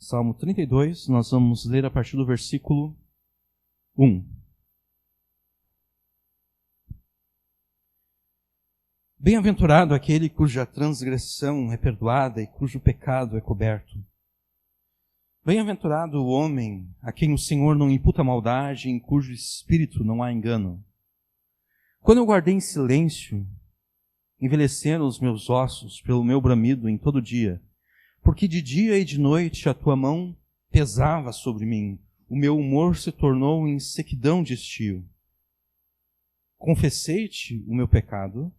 Salmo 32, nós vamos ler a partir do versículo 1. Bem-aventurado aquele cuja transgressão é perdoada e cujo pecado é coberto. Bem-aventurado o homem a quem o Senhor não imputa maldade e em cujo espírito não há engano. Quando eu guardei em silêncio, envelheceram os meus ossos pelo meu bramido em todo dia, porque de dia e de noite a tua mão pesava sobre mim, o meu humor se tornou em sequidão de estio. Confessei-te o meu pecado,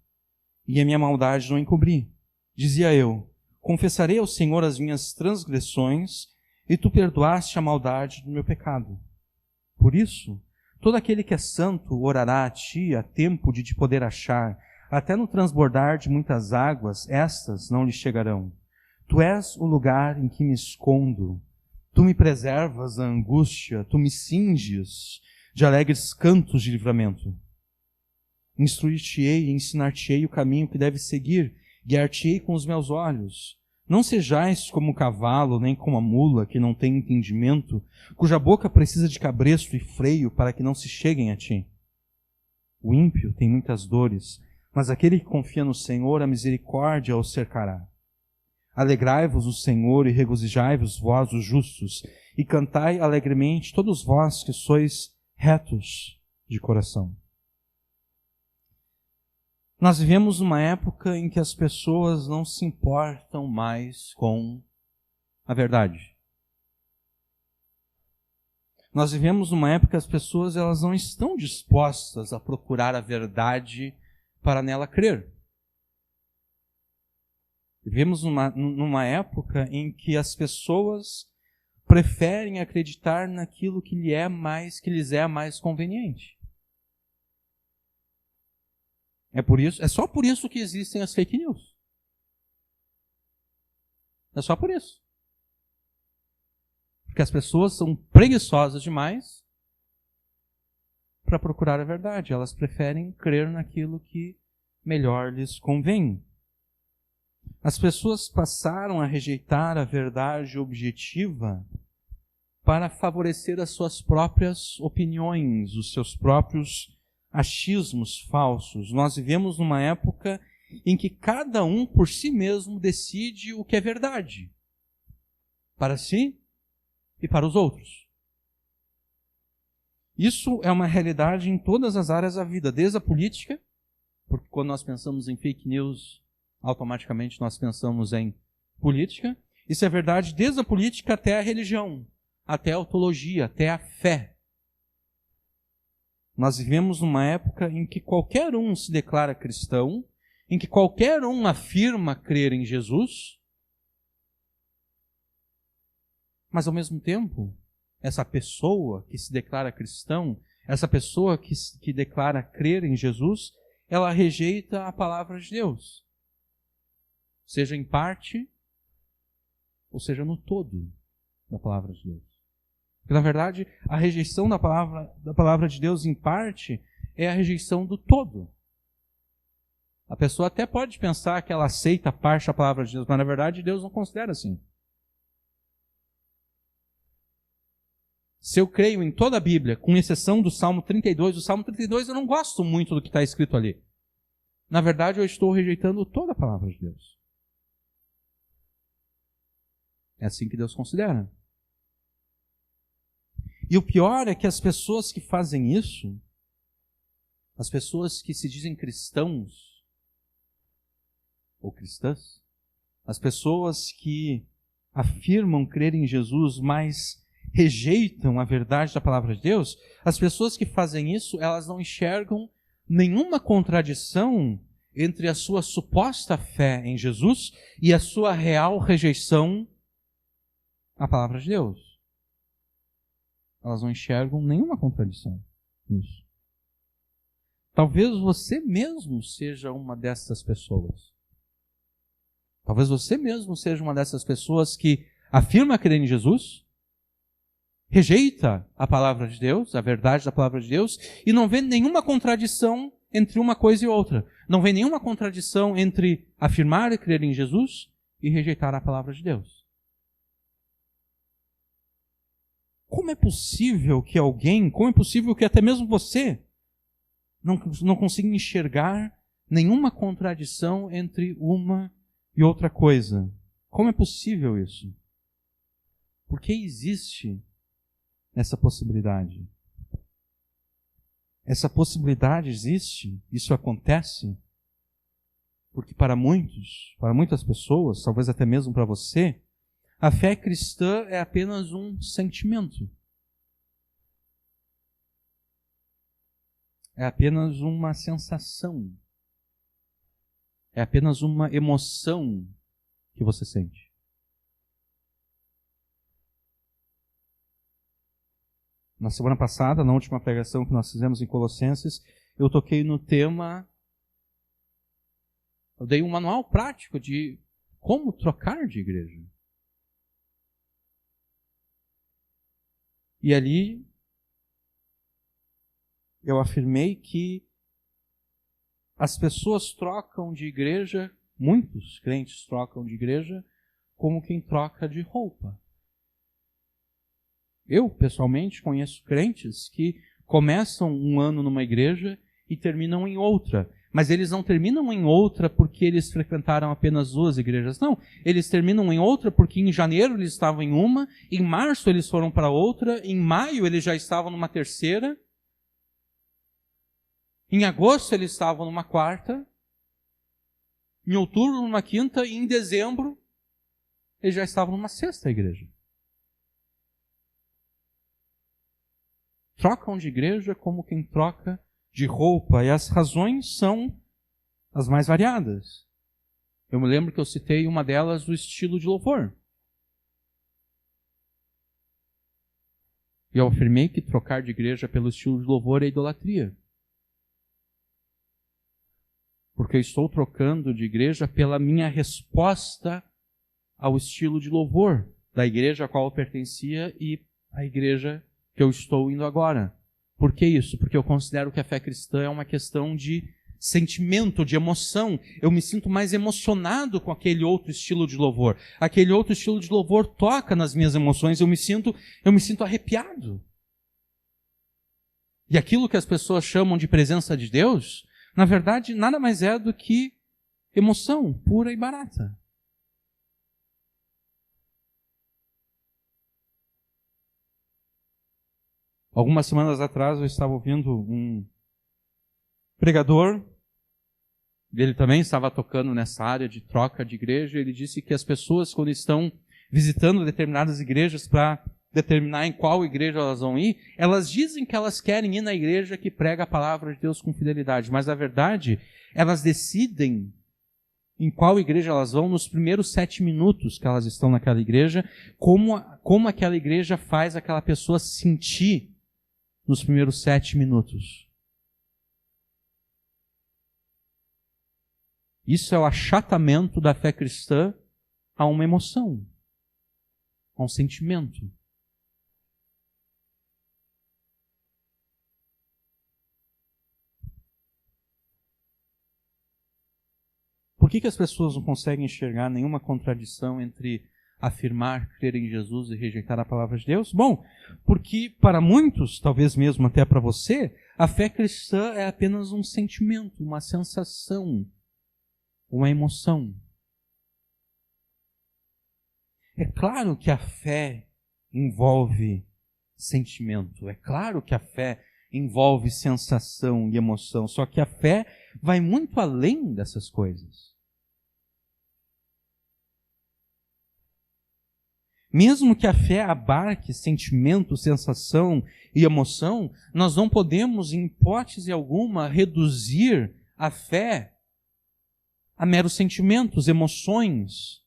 e a minha maldade não encobri. Dizia eu, confessarei ao Senhor as minhas transgressões, e tu perdoaste a maldade do meu pecado. Por isso, todo aquele que é santo orará a ti a tempo de te poder achar, até no transbordar de muitas águas, estas não lhe chegarão. Tu és o lugar em que me escondo. Tu me preservas da angústia, tu me cinges de alegres cantos de livramento. Instruir-te-ei e ensinar-te-ei o caminho que deves seguir, guiar-te-ei com os meus olhos. Não sejais como o cavalo, nem como a mula, que não tem entendimento, cuja boca precisa de cabresto e freio para que não se cheguem a ti. O ímpio tem muitas dores, mas aquele que confia no Senhor, a misericórdia o cercará. Alegrai-vos no Senhor e regozijai-vos, vós os justos, e cantai alegremente, todos vós que sois retos de coração. Nós vivemos numa época em que as pessoas não se importam mais com a verdade. Nós vivemos numa época que as pessoas elas não estão dispostas a procurar a verdade para nela crer. Vivemos numa época em que as pessoas preferem acreditar naquilo que lhes é mais conveniente. É só por isso que existem as fake news. É só por isso. Porque as pessoas são preguiçosas demais para procurar a verdade. Elas preferem crer naquilo que melhor lhes convém. As pessoas passaram a rejeitar a verdade objetiva para favorecer as suas próprias opiniões, os seus próprios achismos falsos. Nós vivemos numa época em que cada um por si mesmo decide o que é verdade, para si e para os outros. Isso é uma realidade em todas as áreas da vida, desde a política, porque quando nós pensamos em fake news, automaticamente nós pensamos em política. Isso é verdade desde a política até a religião, até a teologia, até a fé. Nós vivemos numa época em que qualquer um se declara cristão, em que qualquer um afirma crer em Jesus, mas ao mesmo tempo, essa pessoa que se declara cristão, essa pessoa que declara crer em Jesus, ela rejeita a palavra de Deus. Seja em parte, ou seja no todo da palavra de Deus. Porque, na verdade, a rejeição da palavra de Deus em parte é a rejeição do todo. A pessoa até pode pensar que ela aceita parte da palavra de Deus, mas na verdade Deus não considera assim. Se eu creio em toda a Bíblia, com exceção do Salmo 32, o Salmo 32 eu não gosto muito do que está escrito ali. Na verdade, eu estou rejeitando toda a palavra de Deus. É assim que Deus considera. E o pior é que as pessoas que fazem isso, as pessoas que se dizem cristãos ou cristãs, as pessoas que afirmam crer em Jesus, mas rejeitam a verdade da palavra de Deus, as pessoas que fazem isso, elas não enxergam nenhuma contradição entre a sua suposta fé em Jesus e a sua real rejeição à palavra de Deus. Elas não enxergam nenhuma contradição nisso. Talvez você mesmo seja uma dessas pessoas. Talvez você mesmo seja uma dessas pessoas que afirma crer em Jesus, rejeita a palavra de Deus, a verdade da palavra de Deus, e não vê nenhuma contradição entre uma coisa e outra. Não vê nenhuma contradição entre afirmar e crer em Jesus e rejeitar a palavra de Deus. como é possível que alguém, como é possível que até mesmo você não consiga enxergar nenhuma contradição entre uma e outra coisa? Como é possível isso? Por que existe essa possibilidade? Essa possibilidade existe, isso acontece, porque para muitas pessoas, talvez até mesmo para você, a fé cristã é apenas um sentimento. É apenas uma sensação. É apenas uma emoção que você sente. Na semana passada, na última pregação que nós fizemos em Colossenses, eu toquei no tema, eu dei um manual prático de como trocar de igreja. E ali eu afirmei que as pessoas trocam de igreja, muitos crentes trocam de igreja, como quem troca de roupa. Eu, pessoalmente, conheço crentes que começam um ano numa igreja e terminam em outra. Mas eles não terminam em outra porque eles frequentaram apenas 2 igrejas. Não, eles terminam em outra porque em janeiro eles estavam em uma, em março eles foram para outra, em maio eles já estavam numa terceira, em agosto eles estavam numa quarta, em outubro numa quinta e em dezembro eles já estavam numa 6ª igreja. Trocam de igreja como quem troca de roupa, e as razões são as mais variadas. Eu me lembro que eu citei uma delas, o estilo de louvor. E eu afirmei que trocar de igreja pelo estilo de louvor é idolatria. Porque eu estou trocando de igreja pela minha resposta ao estilo de louvor da igreja a qual eu pertencia e a igreja que eu estou indo agora. Por que isso? Porque eu considero que a fé cristã é uma questão de sentimento, de emoção. Eu me sinto mais emocionado com aquele outro estilo de louvor. Aquele outro estilo de louvor toca nas minhas emoções, eu me sinto arrepiado. E aquilo que as pessoas chamam de presença de Deus, na verdade, nada mais é do que emoção pura e barata. Algumas semanas atrás eu estava ouvindo um pregador, ele também estava tocando nessa área de troca de igreja, ele disse que as pessoas, quando estão visitando determinadas igrejas para determinar em qual igreja elas vão ir, elas dizem que elas querem ir na igreja que prega a palavra de Deus com fidelidade, mas na verdade elas decidem em qual igreja elas vão nos primeiros 7 minutos que elas estão naquela igreja, como aquela igreja faz aquela pessoa sentir nos primeiros 7 minutos. Isso é o achatamento da fé cristã a uma emoção, a um sentimento. Por que as pessoas não conseguem enxergar nenhuma contradição entre afirmar, crer em Jesus e rejeitar a palavra de Deus? Bom, porque para muitos, talvez mesmo até para você, a fé cristã é apenas um sentimento, uma sensação, uma emoção. É claro que a fé envolve sentimento, é claro que a fé envolve sensação e emoção, só que a fé vai muito além dessas coisas. Mesmo que a fé abarque sentimento, sensação e emoção, nós não podemos, em hipótese alguma, reduzir a fé a meros sentimentos, emoções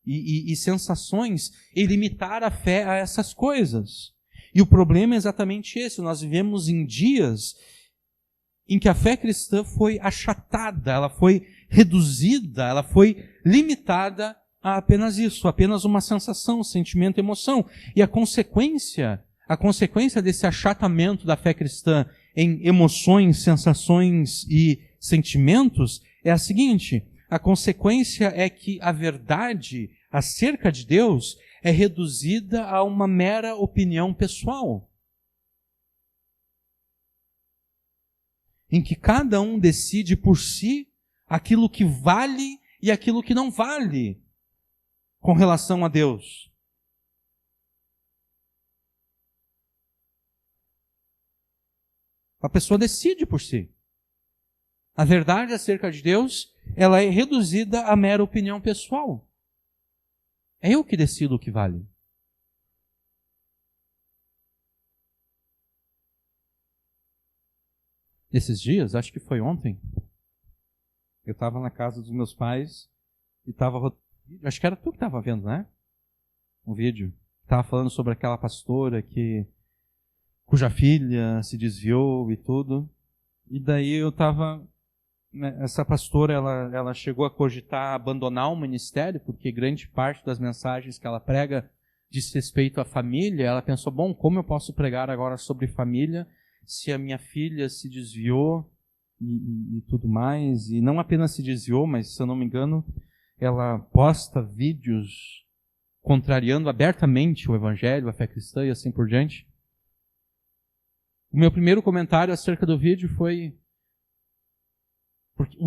e sensações e limitar a fé a essas coisas. E o problema é exatamente esse. Nós vivemos em dias em que a fé cristã foi achatada, ela foi reduzida, ela foi limitada a apenas isso, apenas uma sensação, sentimento, emoção. E a consequência desse achatamento da fé cristã em emoções, sensações e sentimentos é a seguinte: a consequência é que a verdade acerca de Deus, é reduzida a uma mera opinião pessoal, em que cada um decide por si aquilo que vale e aquilo que não vale com relação a Deus. A pessoa decide por si. A verdade acerca de Deus, ela é reduzida a mera opinião pessoal. É eu que decido o que vale. Esses dias, acho que foi ontem, eu estava na casa dos meus pais e estava... Acho que era tu que estava vendo, né? Um vídeo. Estava falando sobre aquela pastora cuja filha se desviou e tudo. E daí eu estava... Essa pastora, ela chegou a cogitar abandonar o ministério, porque grande parte das mensagens que ela prega diz respeito à família. Ela pensou, bom, como eu posso pregar agora sobre família se a minha filha se desviou e tudo mais? E não apenas se desviou, mas, se eu não me engano, ela posta vídeos contrariando abertamente o evangelho, a fé cristã e assim por diante. O meu primeiro comentário acerca do vídeo foi... Porque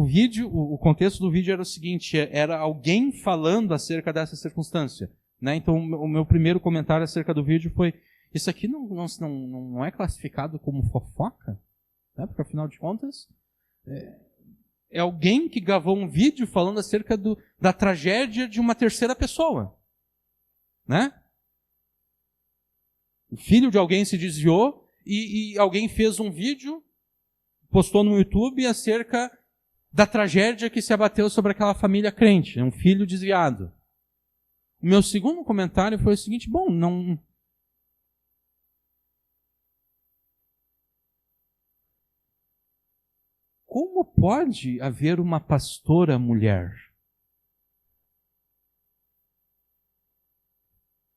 o contexto do vídeo era o seguinte, era alguém falando acerca dessa circunstância, né? Então o meu primeiro comentário acerca do vídeo foi, isso aqui não é classificado como fofoca? Né? Porque afinal de contas, é alguém que gravou um vídeo falando acerca da tragédia de uma terceira pessoa, né? O filho de alguém se desviou e alguém fez um vídeo, postou no YouTube acerca da tragédia que se abateu sobre aquela família crente, um filho desviado. O meu segundo comentário foi o seguinte, bom, não... Como pode haver uma pastora mulher?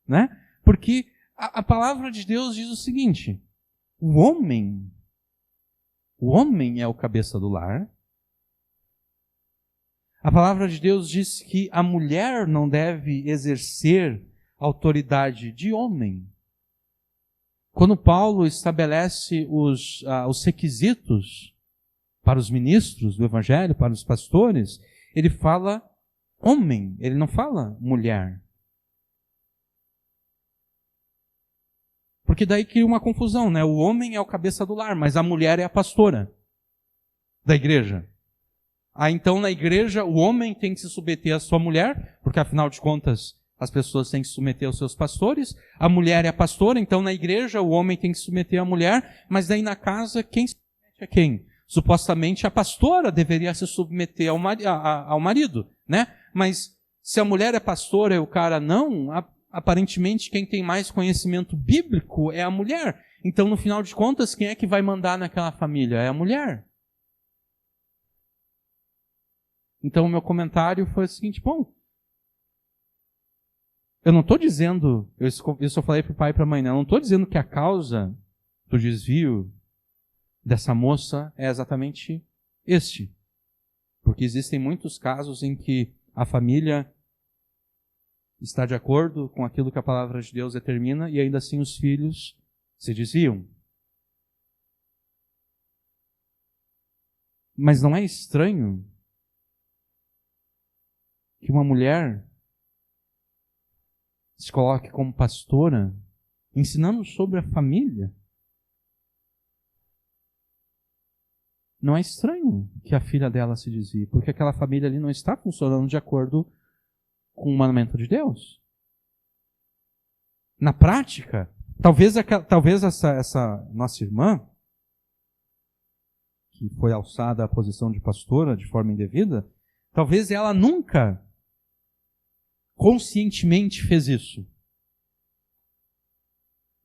Né? Porque a palavra de Deus diz o seguinte, o homem é o cabeça do lar. A palavra de Deus diz que a mulher não deve exercer autoridade de homem. Quando Paulo estabelece os requisitos para os ministros do Evangelho, para os pastores, ele fala homem, ele não fala mulher. Porque daí cria uma confusão, né? O homem é o cabeça do lar, mas a mulher é a pastora da igreja. Então na igreja o homem tem que se submeter à sua mulher, porque afinal de contas as pessoas têm que se submeter aos seus pastores. A mulher é a pastora, então na igreja o homem tem que se submeter à mulher, mas daí na casa quem se submete a quem? Supostamente a pastora deveria se submeter ao marido, né? Mas se a mulher é pastora e o cara não, aparentemente quem tem mais conhecimento bíblico é a mulher. Então no final de contas quem é que vai mandar naquela família? É a mulher. Então o meu comentário foi o seguinte, bom, eu não estou dizendo, isso eu falei para o pai e para a mãe, né? Eu não estou dizendo que a causa do desvio dessa moça é exatamente este. Porque existem muitos casos em que a família está de acordo com aquilo que a palavra de Deus determina e ainda assim os filhos se desviam. Mas não é estranho que uma mulher se coloque como pastora, ensinando sobre a família? Não é estranho que a filha dela se desvie, porque aquela família ali não está funcionando de acordo com o mandamento de Deus. Na prática, talvez essa nossa irmã, que foi alçada à posição de pastora de forma indevida, talvez ela nunca conscientemente fez isso.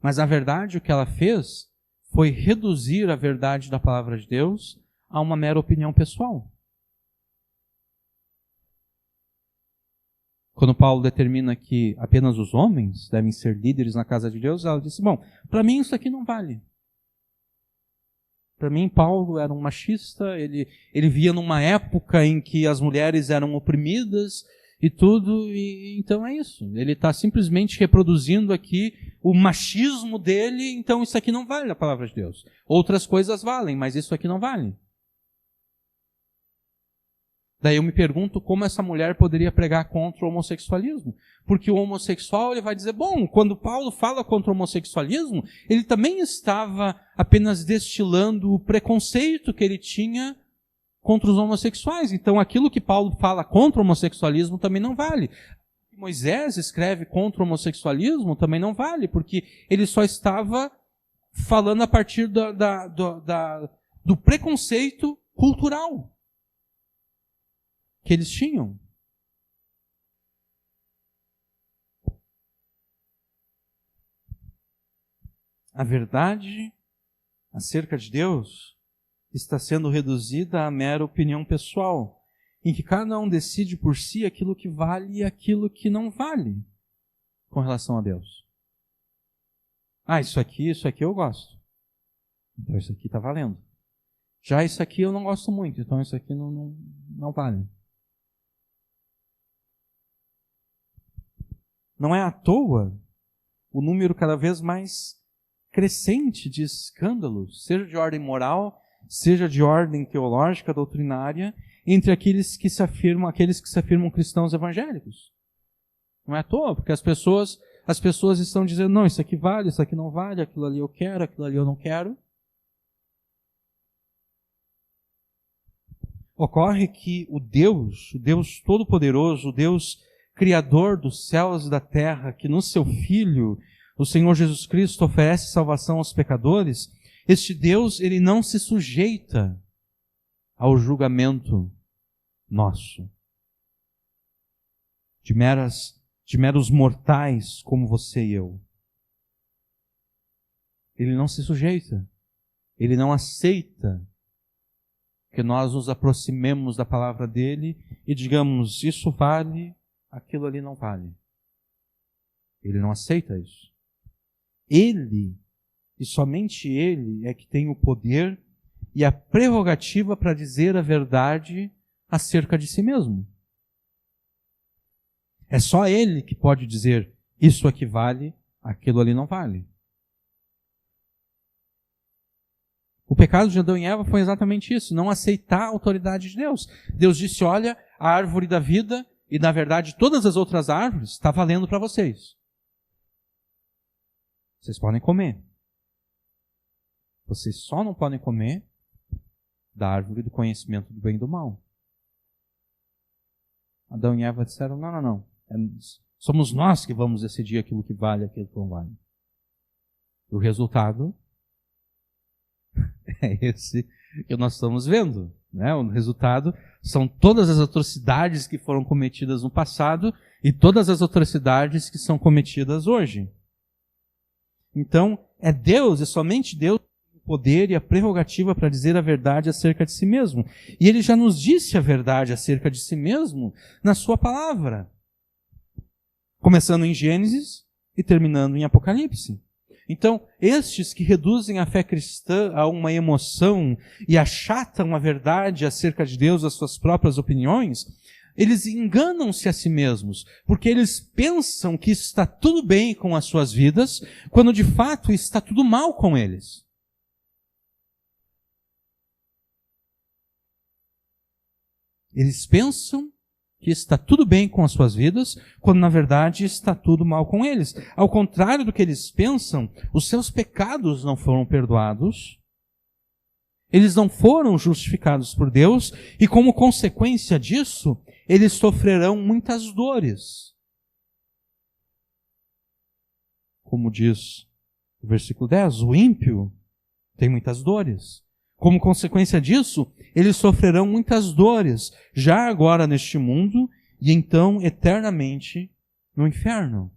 Mas na verdade o que ela fez foi reduzir a verdade da palavra de Deus a uma mera opinião pessoal. Quando Paulo determina que apenas os homens devem ser líderes na casa de Deus, ela disse, bom, para mim isso aqui não vale. Para mim, Paulo era um machista, ele via numa época em que as mulheres eram oprimidas, e tudo, e então é isso. Ele está simplesmente reproduzindo aqui o machismo dele, então isso aqui não vale a palavra de Deus. Outras coisas valem, mas isso aqui não vale. Daí eu me pergunto como essa mulher poderia pregar contra o homossexualismo. Porque o homossexual ele vai dizer, bom, quando Paulo fala contra o homossexualismo, ele também estava apenas destilando o preconceito que ele tinha contra os homossexuais. Então aquilo que Paulo fala contra o homossexualismo também não vale. Moisés escreve contra o homossexualismo também não vale, porque ele só estava falando a partir do preconceito cultural que eles tinham. A verdade acerca de Deus está sendo reduzida à mera opinião pessoal, em que cada um decide por si aquilo que vale e aquilo que não vale com relação a Deus. Ah, isso aqui eu gosto. Então isso aqui está valendo. Já isso aqui eu não gosto muito, então isso aqui não vale. Não é à toa o número cada vez mais crescente de escândalos, seja de ordem moral, seja de ordem teológica, doutrinária, entre aqueles que se afirmam cristãos evangélicos. Não é à toa, porque as pessoas estão dizendo, não, isso aqui vale, isso aqui não vale, aquilo ali eu quero, aquilo ali eu não quero. Ocorre que o Deus Todo-Poderoso, o Deus Criador dos céus e da terra, que no seu Filho, o Senhor Jesus Cristo, oferece salvação aos pecadores, este Deus, ele não se sujeita ao julgamento nosso, de meros mortais como você e eu. Ele não se sujeita, ele não aceita que nós nos aproximemos da palavra dele e digamos, isso vale, aquilo ali não vale. Ele não aceita isso. Ele, e somente Ele, é que tem o poder e a prerrogativa para dizer a verdade acerca de si mesmo. É só Ele que pode dizer, isso aqui vale, aquilo ali não vale. O pecado de Adão e Eva foi exatamente isso, não aceitar a autoridade de Deus. Deus disse, olha, a árvore da vida, e na verdade todas as outras árvores, está valendo para vocês. Vocês podem comer. Vocês só não podem comer da árvore do conhecimento do bem e do mal. Adão e Eva disseram, não. Somos nós que vamos decidir aquilo que vale e aquilo que não vale. O resultado é esse que nós estamos vendo. Né? O resultado são todas as atrocidades que foram cometidas no passado e todas as atrocidades que são cometidas hoje. Então, é Deus, é somente Deus que tem o poder e a prerrogativa para dizer a verdade acerca de si mesmo. E Ele já nos disse a verdade acerca de si mesmo na sua palavra. Começando em Gênesis e terminando em Apocalipse. Então, estes que reduzem a fé cristã a uma emoção e achatam a verdade acerca de Deus às suas próprias opiniões, eles enganam-se a si mesmos, porque eles pensam que está tudo bem com as suas vidas, quando de fato está tudo mal com eles. Eles pensam que está tudo bem com as suas vidas, quando na verdade está tudo mal com eles. Ao contrário do que eles pensam, os seus pecados não foram perdoados, eles não foram justificados por Deus, e como consequência disso, eles sofrerão muitas dores. Como diz o versículo 10, o ímpio tem muitas dores. Como consequência disso, eles sofrerão muitas dores, já agora neste mundo, e então eternamente no inferno.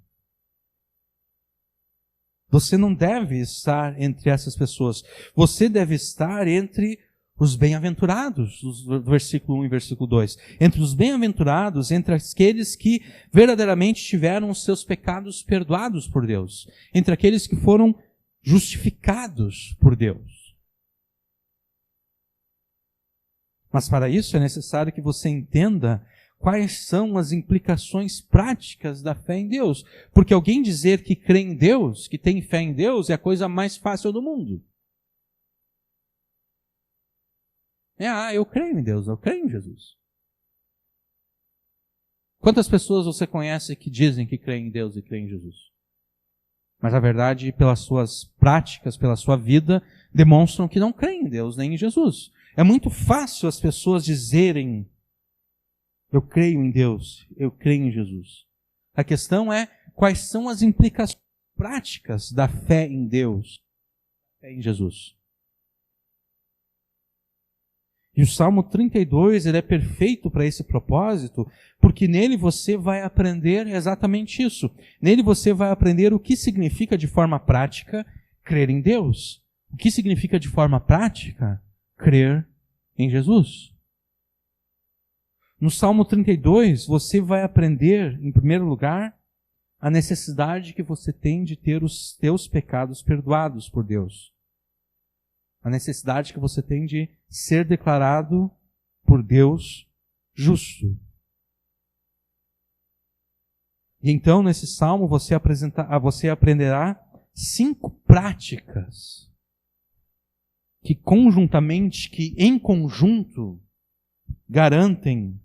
Você não deve estar entre essas pessoas. Você deve estar entre os bem-aventurados, do versículo 1 e versículo 2. Entre os bem-aventurados, entre aqueles que verdadeiramente tiveram os seus pecados perdoados por Deus. Entre aqueles que foram justificados por Deus. Mas para isso é necessário que você entenda quais são as implicações práticas da fé em Deus. Porque alguém dizer que crê em Deus, que tem fé em Deus, é a coisa mais fácil do mundo. Eu creio em Deus, eu creio em Jesus. Quantas pessoas você conhece que dizem que creem em Deus e creem em Jesus? Mas na verdade, pelas suas práticas, pela sua vida, demonstram que não creem em Deus nem em Jesus. É muito fácil as pessoas dizerem: eu creio em Deus, eu creio em Jesus. A questão é quais são as implicações práticas da fé em Deus, fé em Jesus. E o Salmo 32, ele é perfeito para esse propósito, porque nele você vai aprender exatamente isso. Nele você vai aprender o que significa de forma prática crer em Deus. O que significa de forma prática crer em Jesus. No Salmo 32, você vai aprender, em primeiro lugar, a necessidade que você tem de ter os teus pecados perdoados por Deus. A necessidade que você tem de ser declarado por Deus justo. E então, nesse salmo, você aprenderá 5 práticas que em conjunto, garantem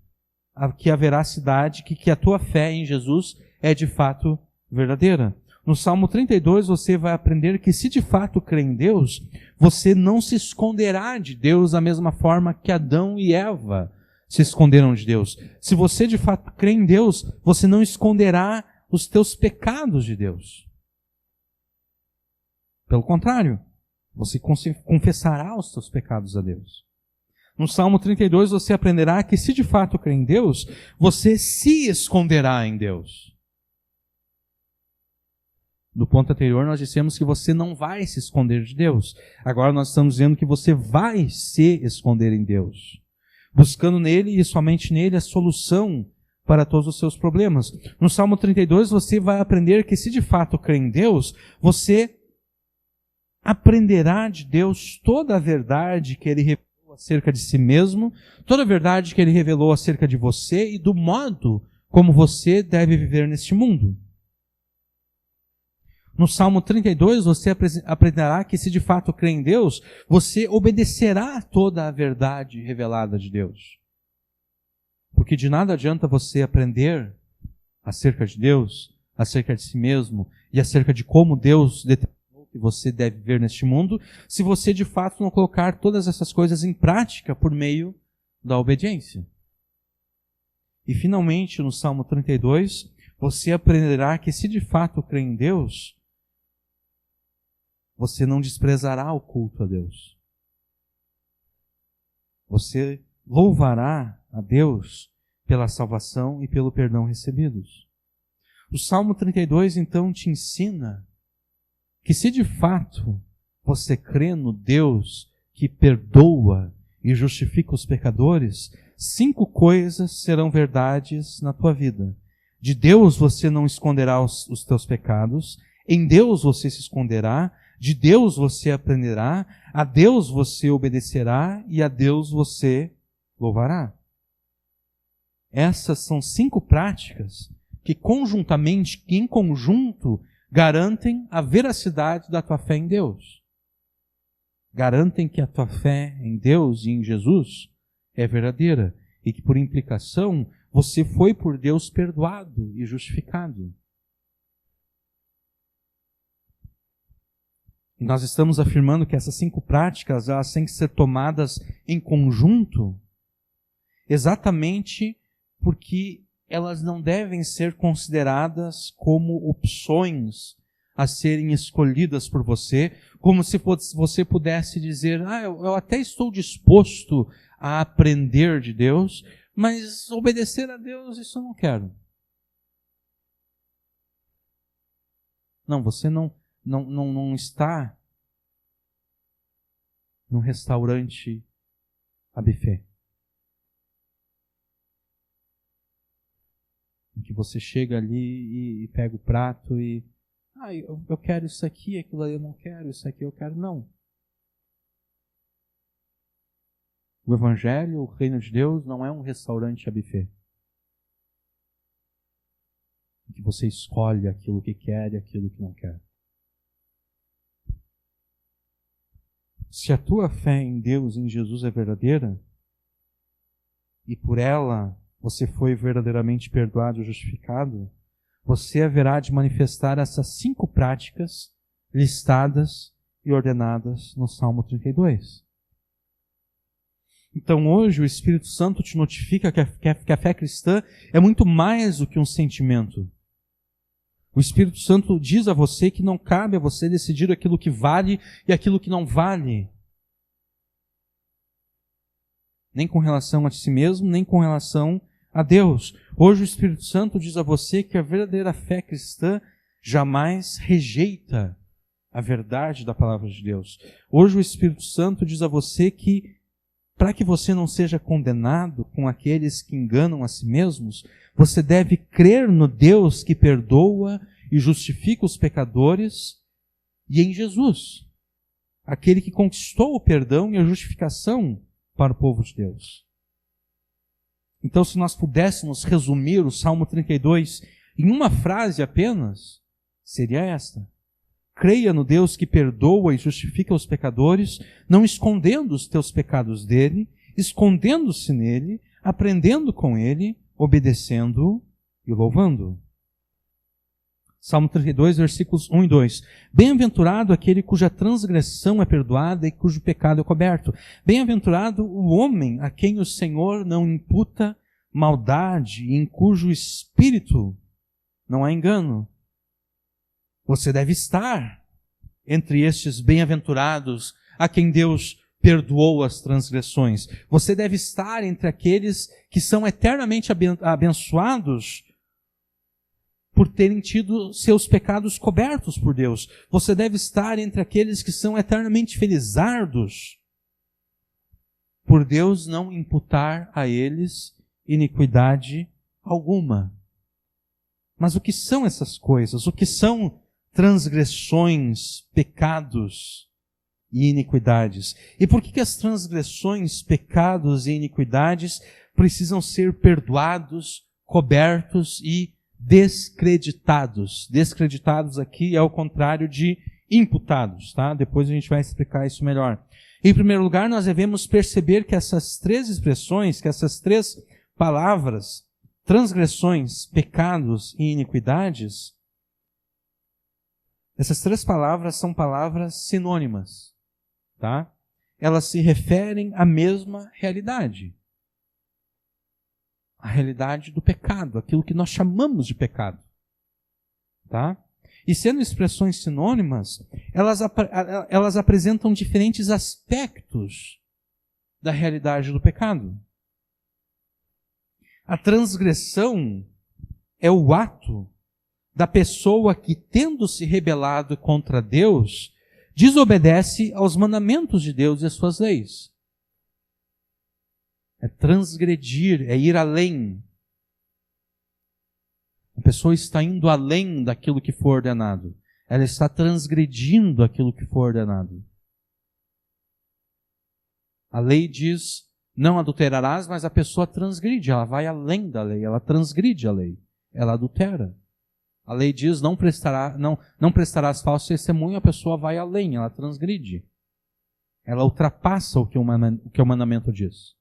que a veracidade, que a tua fé em Jesus é de fato verdadeira. No Salmo 32 você vai aprender que se de fato crê em Deus, você não se esconderá de Deus da mesma forma que Adão e Eva se esconderam de Deus. Se você de fato crê em Deus, você não esconderá os teus pecados de Deus. Pelo contrário, você confessará os teus pecados a Deus. No Salmo 32 você aprenderá que se de fato crê em Deus, você se esconderá em Deus. No ponto anterior nós dissemos que você não vai se esconder de Deus. Agora nós estamos dizendo que você vai se esconder em Deus. Buscando nele e somente nele a solução para todos os seus problemas. No Salmo 32 você vai aprender que se de fato crê em Deus, você aprenderá de Deus toda a verdade que ele revelou acerca de si mesmo, toda a verdade que ele revelou acerca de você e do modo como você deve viver neste mundo. No Salmo 32, você aprenderá que se de fato crê em Deus, você obedecerá toda a verdade revelada de Deus. Porque de nada adianta você aprender acerca de Deus, acerca de si mesmo e acerca de como Deus determinou que você deve viver neste mundo, se você de fato não colocar todas essas coisas em prática por meio da obediência. E finalmente, no Salmo 32, você aprenderá que se de fato crê em Deus, você não desprezará o culto a Deus. Você louvará a Deus pela salvação e pelo perdão recebidos. O Salmo 32, então, te ensina que se de fato você crê no Deus que perdoa e justifica os pecadores, 5 coisas serão verdades na tua vida. De Deus você não esconderá os teus pecados, em Deus você se esconderá, de Deus você aprenderá, a Deus você obedecerá e a Deus você louvará. Essas são 5 práticas que conjuntamente, que em conjunto, garantem a veracidade da tua fé em Deus. Garantem que a tua fé em Deus e em Jesus é verdadeira e que, por implicação, você foi por Deus perdoado e justificado. E nós estamos afirmando que essas 5 práticas elas têm que ser tomadas em conjunto, exatamente porque elas não devem ser consideradas como opções a serem escolhidas por você, como se você pudesse dizer, eu até estou disposto a aprender de Deus, mas obedecer a Deus, isso eu não quero. Não, você não está num restaurante a buffet. Em que você chega ali e pega o prato e eu quero isso aqui, aquilo ali eu não quero, isso aqui eu quero. Não. O Evangelho, o Reino de Deus, não é um restaurante a buffet. em que você escolhe aquilo que quer e aquilo que não quer. Se a tua fé em Deus, em Jesus, é verdadeira, e por ela você foi verdadeiramente perdoado e justificado, você haverá de manifestar essas 5 práticas listadas e ordenadas no Salmo 32. Então hoje o Espírito Santo te notifica que a fé cristã é muito mais do que um sentimento. O Espírito Santo diz a você que não cabe a você decidir aquilo que vale e aquilo que não vale. Nem com relação a si mesmo, nem com relação a Deus. Hoje o Espírito Santo diz a você que a verdadeira fé cristã jamais rejeita a verdade da palavra de Deus. Hoje o Espírito Santo diz a você que, para que você não seja condenado com aqueles que enganam a si mesmos, você deve crer no Deus que perdoa e justifica os pecadores e em Jesus, aquele que conquistou o perdão e a justificação para o povo de Deus. Então, se nós pudéssemos resumir o Salmo 32 em uma frase apenas, seria esta: creia no Deus que perdoa e justifica os pecadores, não escondendo os teus pecados dele, escondendo-se nele, aprendendo com ele, obedecendo e louvando. Salmo 32, versículos 1 e 2. Bem-aventurado aquele cuja transgressão é perdoada e cujo pecado é coberto. Bem-aventurado o homem a quem o Senhor não imputa maldade e em cujo espírito não há engano. Você deve estar entre estes bem-aventurados a quem Deus perdoou as transgressões. Você deve estar entre aqueles que são eternamente abençoados por terem tido seus pecados cobertos por Deus. Você deve estar entre aqueles que são eternamente felizardos por Deus não imputar a eles iniquidade alguma. Mas o que são essas coisas? O que são transgressões, pecados e iniquidades? E por que as transgressões, pecados e iniquidades precisam ser perdoados, cobertos e descreditados? Descreditados aqui é o contrário de imputados, tá? Depois a gente vai explicar isso melhor. Em primeiro lugar, nós devemos perceber que essas 3 expressões, que essas 3 palavras, transgressões, pecados e iniquidades, essas 3 palavras são palavras sinônimas, tá? Elas se referem à mesma realidade. A realidade do pecado, aquilo que nós chamamos de pecado, tá? E sendo expressões sinônimas, elas apresentam diferentes aspectos da realidade do pecado. A transgressão é o ato da pessoa que, tendo se rebelado contra Deus, desobedece aos mandamentos de Deus e às suas leis. É transgredir, é ir além. A pessoa está indo além daquilo que foi ordenado. Ela está transgredindo aquilo que foi ordenado. A lei diz, não adulterarás, mas a pessoa transgride, ela vai além da lei, ela transgride a lei, ela adultera. A lei diz, não prestarás falso testemunho, a pessoa vai além, ela transgride. Ela ultrapassa o que o mandamento diz.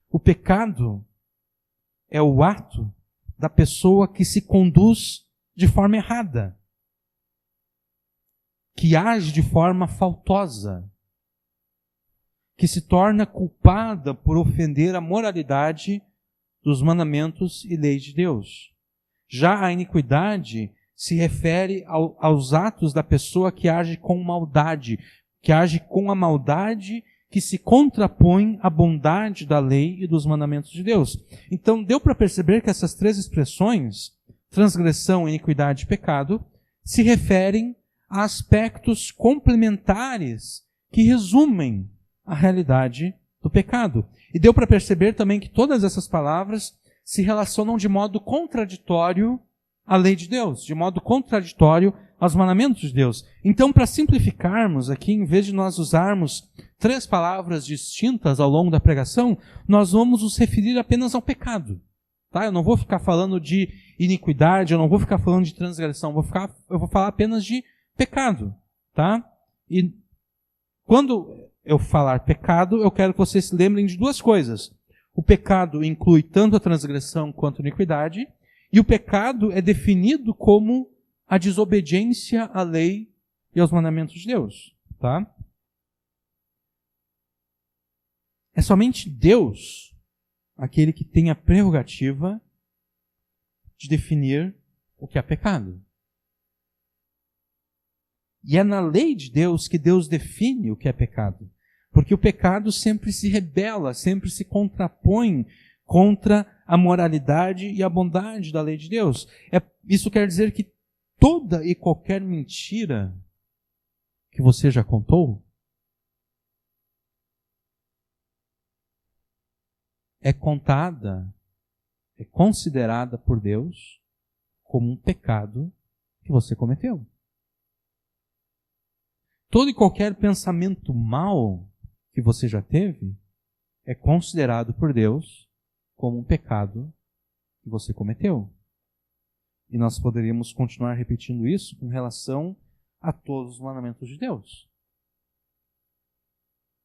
O pecado é o ato da pessoa que se conduz de forma errada, que age de forma faltosa, que se torna culpada por ofender a moralidade dos mandamentos e leis de Deus. Já a iniquidade se refere aos atos da pessoa que age com maldade, que age com a maldade que se contrapõe à bondade da lei e dos mandamentos de Deus. Então, deu para perceber que essas 3 expressões, transgressão, iniquidade e pecado, se referem a aspectos complementares que resumem a realidade do pecado. E deu para perceber também que todas essas palavras se relacionam de modo contraditório a lei de Deus, de modo contraditório aos mandamentos de Deus. Então, para simplificarmos aqui, em vez de nós usarmos 3 palavras distintas ao longo da pregação, nós vamos nos referir apenas ao pecado. Tá? Eu não vou ficar falando de iniquidade, eu não vou ficar falando de transgressão, eu vou falar apenas de pecado. Tá? E quando eu falar pecado, eu quero que vocês se lembrem de 2 coisas. O pecado inclui tanto a transgressão quanto a iniquidade, e o pecado é definido como a desobediência à lei e aos mandamentos de Deus. Tá? É somente Deus aquele que tem a prerrogativa de definir o que é pecado. E é na lei de Deus que Deus define o que é pecado. Porque o pecado sempre se rebela, sempre se contrapõe contra a moralidade e a bondade da lei de Deus. Isso quer dizer que toda e qualquer mentira que você já contou é contada, é considerada por Deus como um pecado que você cometeu. Todo e qualquer pensamento mau que você já teve é considerado por Deus como um pecado que você cometeu. E nós poderíamos continuar repetindo isso com relação a todos os mandamentos de Deus.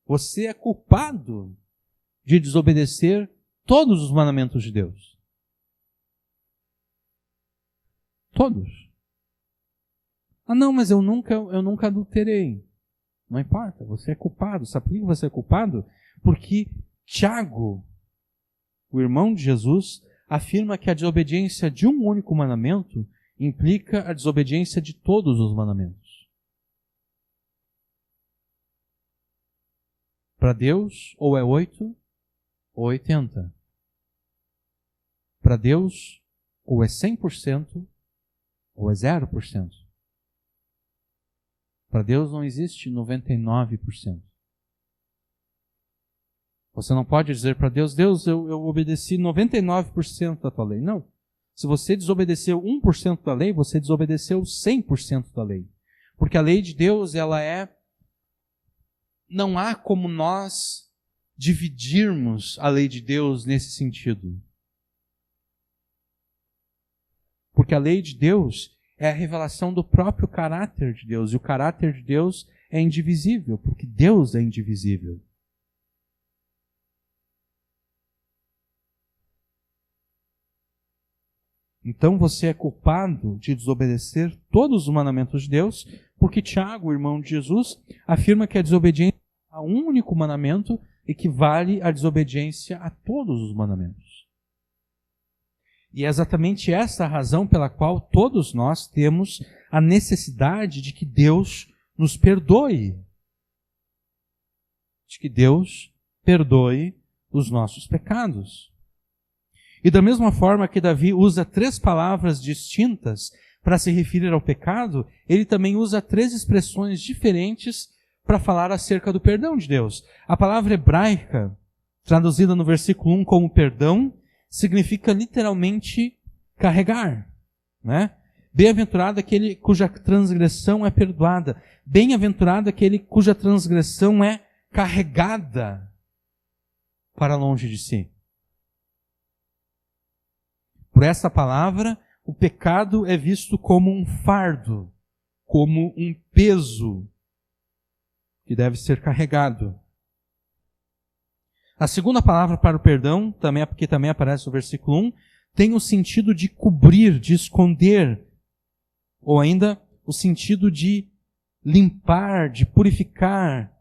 Você é culpado de desobedecer todos os mandamentos de Deus. Todos. Ah, não, mas eu nunca adulterei. Não importa, você é culpado. Sabe por que você é culpado? Porque Tiago, o irmão de Jesus, afirma que a desobediência de um único mandamento implica a desobediência de todos os mandamentos. Para Deus, ou é 8 ou 80. Para Deus, ou é 100% ou é 0%. Para Deus não existe 99%. Você não pode dizer para Deus, Deus, eu obedeci 99% da tua lei. Não. Se você desobedeceu 1% da lei, você desobedeceu 100% da lei. Porque a lei de Deus, não há como nós dividirmos a lei de Deus nesse sentido. Porque a lei de Deus é a revelação do próprio caráter de Deus. E o caráter de Deus é indivisível, porque Deus é indivisível. Então você é culpado de desobedecer todos os mandamentos de Deus, porque Tiago, o irmão de Jesus, afirma que a desobediência a um único mandamento equivale à desobediência a todos os mandamentos. E é exatamente essa a razão pela qual todos nós temos a necessidade de que Deus nos perdoe. De que Deus perdoe os nossos pecados. E da mesma forma que Davi usa 3 palavras distintas para se referir ao pecado, ele também usa 3 expressões diferentes para falar acerca do perdão de Deus. A palavra hebraica, traduzida no versículo 1 como perdão, significa literalmente carregar, né? Bem-aventurado aquele cuja transgressão é perdoada. Bem-aventurado aquele cuja transgressão é carregada para longe de si. Por essa palavra, o pecado é visto como um fardo, como um peso que deve ser carregado. A segunda palavra para o perdão, que também aparece no versículo 1, tem o sentido de cobrir, de esconder, ou ainda o sentido de limpar, de purificar.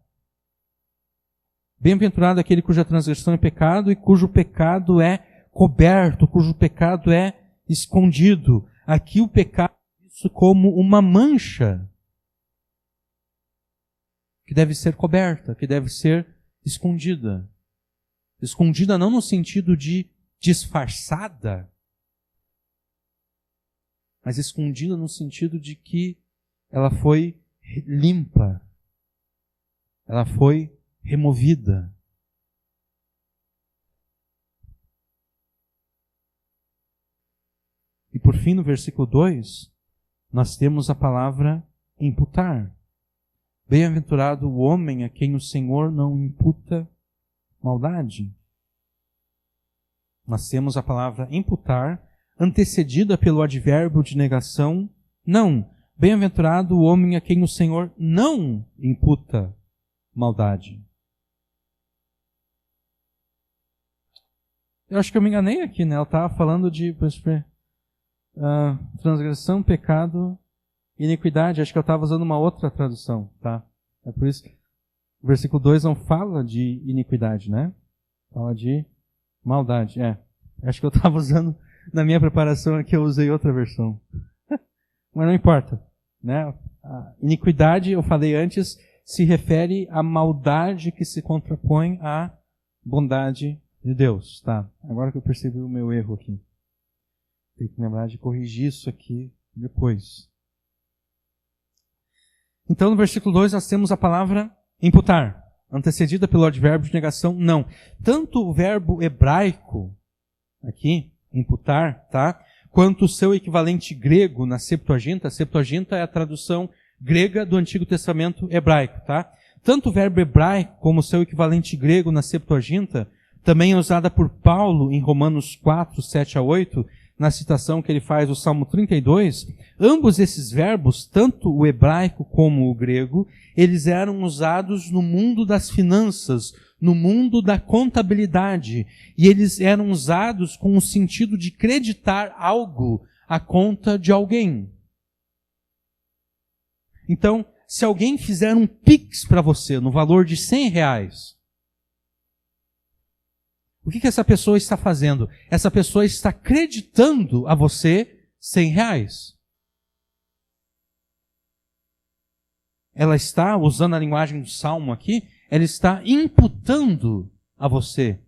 Bem-aventurado aquele cuja transgressão é pecado e cujo pecado é coberto, cujo pecado é escondido. Aqui o pecado é visto como uma mancha que deve ser coberta, que deve ser escondida. Escondida não no sentido de disfarçada, mas escondida no sentido de que ela foi limpa, ela foi removida. E por fim, no versículo 2, nós temos a palavra imputar. Bem-aventurado o homem a quem o Senhor não imputa maldade. Nós temos a palavra imputar, antecedida pelo advérbio de negação, não. Bem-aventurado o homem a quem o Senhor não imputa maldade. Eu acho que eu me enganei aqui, né? Ela estava falando de transgressão, pecado, iniquidade. Acho que eu estava usando uma outra tradução, tá? É por isso que o versículo 2 não fala de iniquidade, né? Fala de maldade. Acho que eu estava usando, na minha preparação aqui, eu usei outra versão. Mas não importa, né? A iniquidade, eu falei antes, se refere à maldade que se contrapõe à bondade de Deus, tá? Agora que eu percebi o meu erro aqui. Tenho que lembrar de corrigir isso aqui depois. Então, no versículo 2, nós temos a palavra imputar, antecedida pelo advérbio de negação, não. Tanto o verbo hebraico, aqui, imputar, tá? Quanto o seu equivalente grego na Septuaginta. A Septuaginta é a tradução grega do Antigo Testamento hebraico, tá? Tanto o verbo hebraico como o seu equivalente grego na Septuaginta também é usada por Paulo em Romanos 4, 7 a 8, na citação que ele faz do Salmo 32. Ambos esses verbos, tanto o hebraico como o grego, eles eram usados no mundo das finanças, no mundo da contabilidade, e eles eram usados com o sentido de creditar algo à conta de alguém. Então, se alguém fizer um Pix para você no valor de R$100, o que essa pessoa está fazendo? Essa pessoa está creditando a você R$100. Ela está, usando a linguagem do Salmo aqui, ela está imputando a você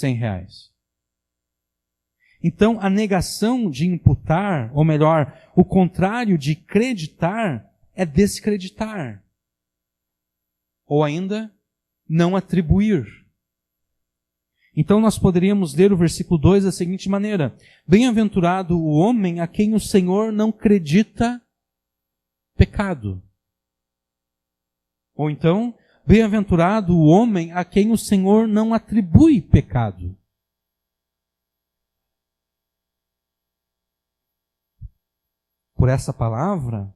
R$100. Então, a negação de imputar, ou melhor, o contrário de creditar, é descreditar. Ou ainda, não atribuir. Então nós poderíamos ler o versículo 2 da seguinte maneira: bem-aventurado o homem a quem o Senhor não acredita pecado. Ou então, bem-aventurado o homem a quem o Senhor não atribui pecado. Por essa palavra,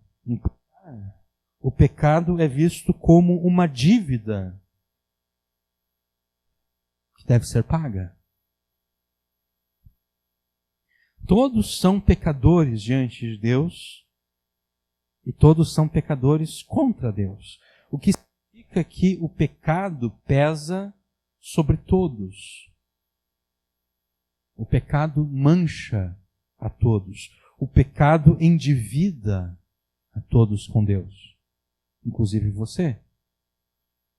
o pecado é visto como uma dívida que deve ser paga. Todos são pecadores diante de Deus e todos são pecadores contra Deus. O que significa que o pecado pesa sobre todos. O pecado mancha a todos. O pecado endivida a todos com Deus, inclusive você.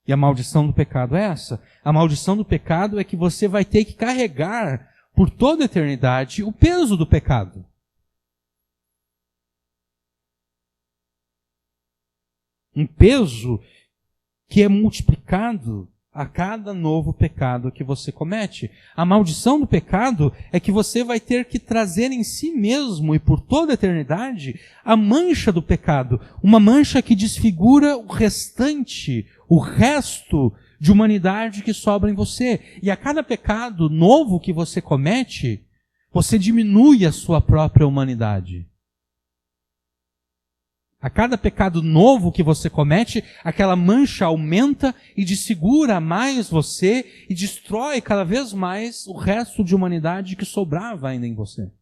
E a maldição do pecado é essa. A maldição do pecado é que você vai ter que carregar por toda a eternidade o peso do pecado. Um peso que é multiplicado a cada novo pecado que você comete. A maldição do pecado é que você vai ter que trazer em si mesmo e por toda a eternidade a mancha do pecado. Uma mancha que desfigura o restante, o resto de humanidade que sobra em você. E a cada pecado novo que você comete, você diminui a sua própria humanidade. A cada pecado novo que você comete, aquela mancha aumenta e desfigura mais você e destrói cada vez mais o resto de humanidade que sobrava ainda em você.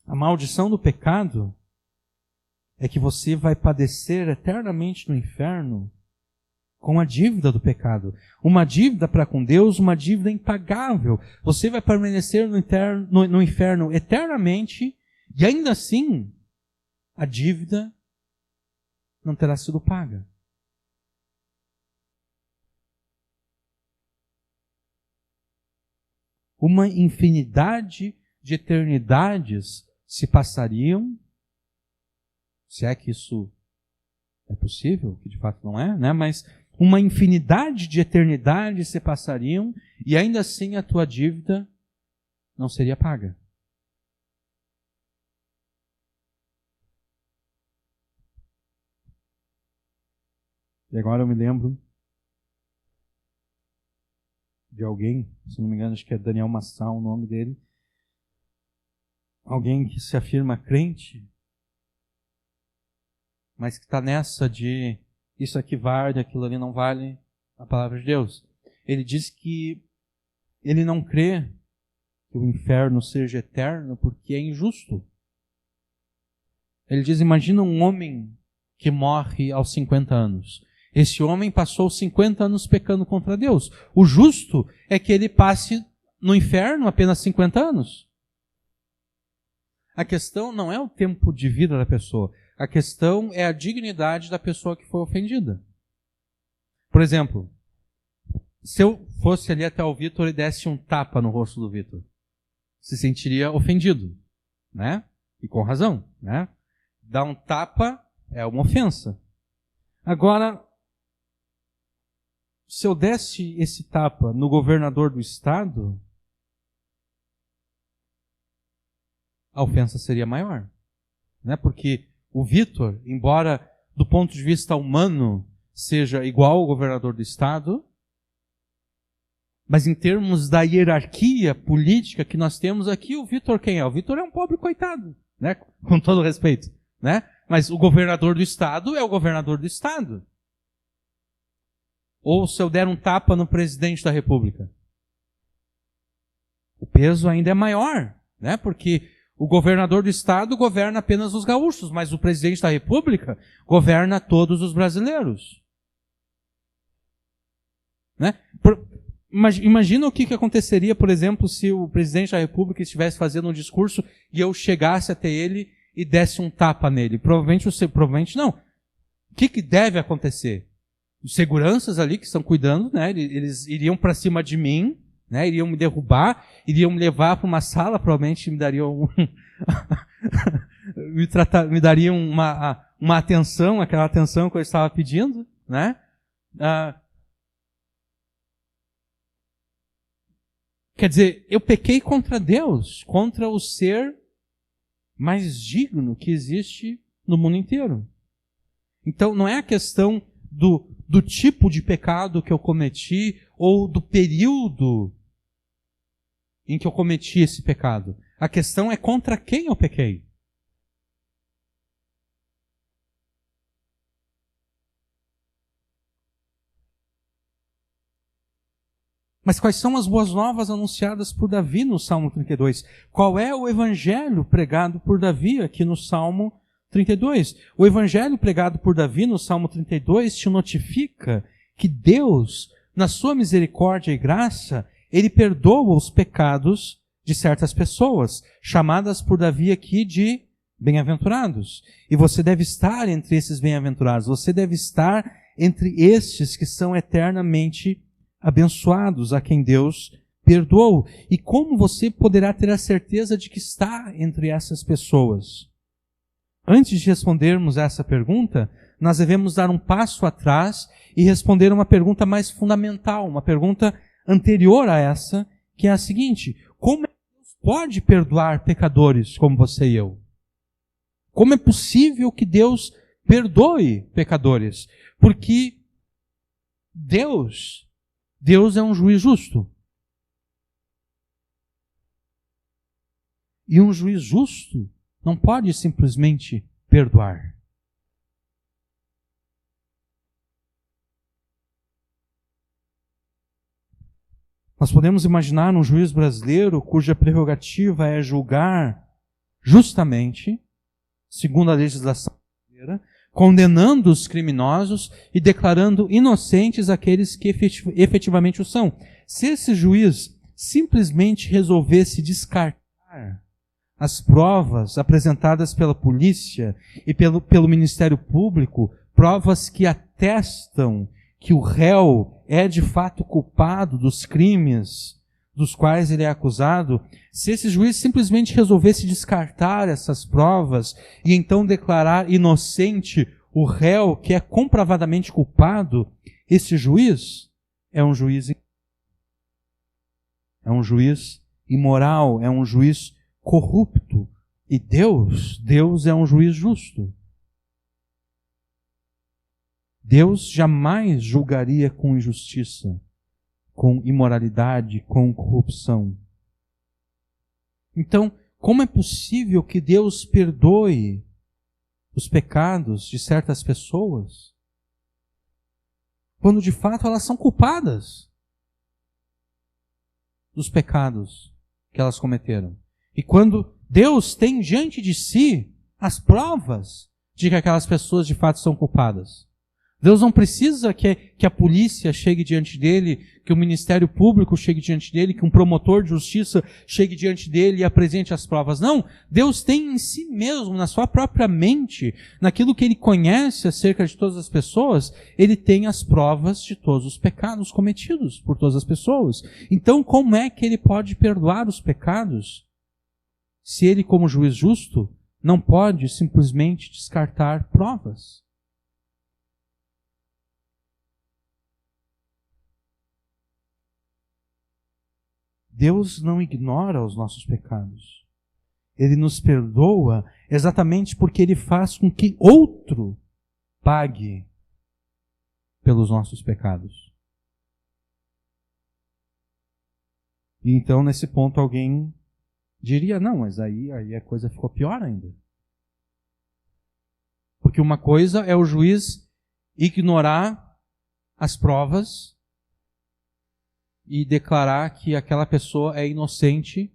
A maldição do pecado é que você vai padecer eternamente no inferno com a dívida do pecado. Uma dívida para com Deus, uma dívida impagável. Você vai permanecer no inferno eternamente e ainda assim a dívida não terá sido paga. Uma infinidade de eternidades se passariam, se é que isso é possível, que de fato não é, né? Mas uma infinidade de eternidades se passariam e ainda assim a tua dívida não seria paga. E agora eu me lembro de alguém, se não me engano, acho que é Daniel Massal o nome dele, alguém que se afirma crente, mas que está nessa de isso aqui vale, aquilo ali não vale a palavra de Deus. Ele diz que ele não crê que o inferno seja eterno porque é injusto. Ele diz, imagina um homem que morre aos 50 anos. Esse homem passou 50 anos pecando contra Deus. O justo é que ele passe no inferno apenas 50 anos. A questão não é o tempo de vida da pessoa. A questão é a dignidade da pessoa que foi ofendida. Por exemplo, se eu fosse ali até o Vitor e desse um tapa no rosto do Vitor, se sentiria ofendido, né? E com razão, né? Dar um tapa é uma ofensa. Agora, se eu desse esse tapa no governador do estado, a ofensa seria maior, né? Porque o Vitor, embora do ponto de vista humano seja igual ao governador do estado, mas em termos da hierarquia política que nós temos aqui, o Vitor quem é? O Vitor é um pobre coitado, né? Com todo respeito, né? Mas o governador do estado é o governador do estado. Ou se eu der um tapa no presidente da República, o peso ainda é maior, né? Porque o governador do estado governa apenas os gaúchos, mas o presidente da República governa todos os brasileiros. Né? Imagina o que aconteceria, por exemplo, se o presidente da República estivesse fazendo um discurso e eu chegasse até ele e desse um tapa nele. Provavelmente não. O que deve acontecer? Os seguranças ali que estão cuidando, né, eles iriam para cima de mim, né, iriam me derrubar, iriam me levar para uma sala, provavelmente me dariam me dariam uma atenção, aquela atenção que eu estava pedindo, né? Quer dizer, eu pequei contra Deus, contra o ser mais digno que existe no mundo inteiro. Então, não é a questão do tipo de pecado que eu cometi ou do período em que eu cometi esse pecado. A questão é contra quem eu pequei. Mas quais são as boas novas anunciadas por Davi no Salmo 32? Qual é o evangelho pregado por Davi aqui no Salmo 32? O evangelho pregado por Davi no Salmo 32 te notifica que Deus, na sua misericórdia e graça, Ele perdoa os pecados de certas pessoas, chamadas por Davi aqui de bem-aventurados. E você deve estar entre esses bem-aventurados, você deve estar entre estes que são eternamente abençoados, a quem Deus perdoou. E como você poderá ter a certeza de que está entre essas pessoas? Antes de respondermos essa pergunta, nós devemos dar um passo atrás e responder uma pergunta mais fundamental, uma pergunta anterior a essa, que é a seguinte: como é que Deus pode perdoar pecadores como você e eu? Como é possível que Deus perdoe pecadores? Porque Deus é um juiz justo. E um juiz justo não pode simplesmente perdoar. Nós podemos imaginar um juiz brasileiro cuja prerrogativa é julgar justamente, segundo a legislação brasileira, condenando os criminosos e declarando inocentes aqueles que efetivamente o são. Se esse juiz simplesmente resolvesse descartar as provas apresentadas pela polícia e pelo Ministério Público, provas que atestam que o réu é de fato culpado dos crimes dos quais ele é acusado, se esse juiz simplesmente resolvesse descartar essas provas e então declarar inocente o réu que é comprovadamente culpado, esse juiz é um juiz imoral, é um juiz corrupto. E Deus é um juiz justo. Deus jamais julgaria com injustiça, com imoralidade, com corrupção. Então, como é possível que Deus perdoe os pecados de certas pessoas, quando de fato elas são culpadas dos pecados que elas cometeram? E quando Deus tem diante de si as provas de que aquelas pessoas de fato são culpadas. Deus não precisa que a polícia chegue diante dele, que o Ministério Público chegue diante dele, que um promotor de justiça chegue diante dele e apresente as provas. Não, Deus tem em si mesmo, na sua própria mente, naquilo que ele conhece acerca de todas as pessoas, ele tem as provas de todos os pecados cometidos por todas as pessoas. Então, como é que ele pode perdoar os pecados se ele, como juiz justo, não pode simplesmente descartar provas? Deus não ignora os nossos pecados. Ele nos perdoa exatamente porque Ele faz com que outro pague pelos nossos pecados. E então, nesse ponto, alguém diria, não, mas aí a coisa ficou pior ainda. Porque uma coisa é o juiz ignorar as provas e declarar que aquela pessoa é inocente,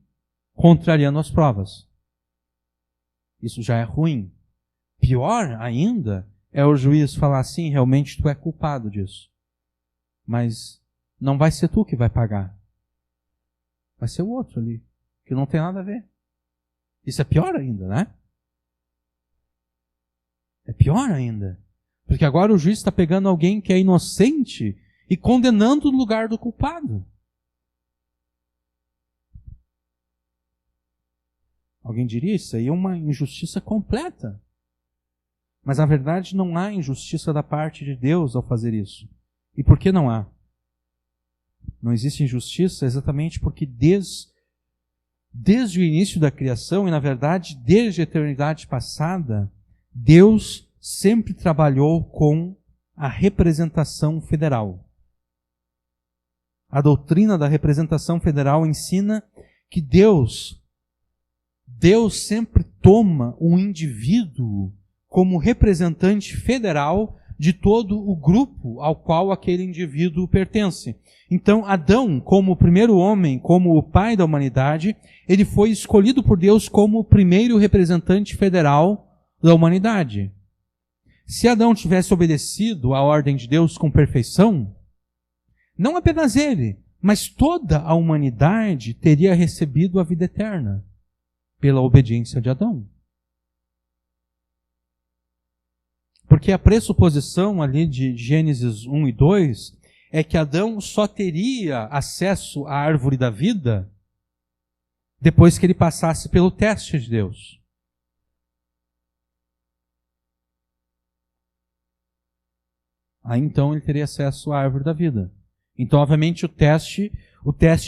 contrariando as provas. Isso já é ruim. Pior ainda é o juiz falar assim, realmente tu é culpado disso. Mas não vai ser tu que vai pagar. Vai ser o outro ali, que não tem nada a ver. Isso é pior ainda, né? É pior ainda. Porque agora o juiz está pegando alguém que é inocente e condenando no lugar do culpado. Alguém diria, isso aí é uma injustiça completa. Mas na verdade não há injustiça da parte de Deus ao fazer isso. E por que não há? Não existe injustiça exatamente porque desde o início da criação, e na verdade desde a eternidade passada, Deus sempre trabalhou com a representação federal. A doutrina da representação federal ensina que Deus sempre toma um indivíduo como representante federal de todo o grupo ao qual aquele indivíduo pertence. Então, Adão, como o primeiro homem, como o pai da humanidade, ele foi escolhido por Deus como o primeiro representante federal da humanidade. Se Adão tivesse obedecido à ordem de Deus com perfeição, não apenas ele, mas toda a humanidade teria recebido a vida eterna pela obediência de Adão. Porque a pressuposição ali de Gênesis 1 e 2 é que Adão só teria acesso à árvore da vida depois que ele passasse pelo teste de Deus. Aí então ele teria acesso à árvore da vida. Então, obviamente, o teste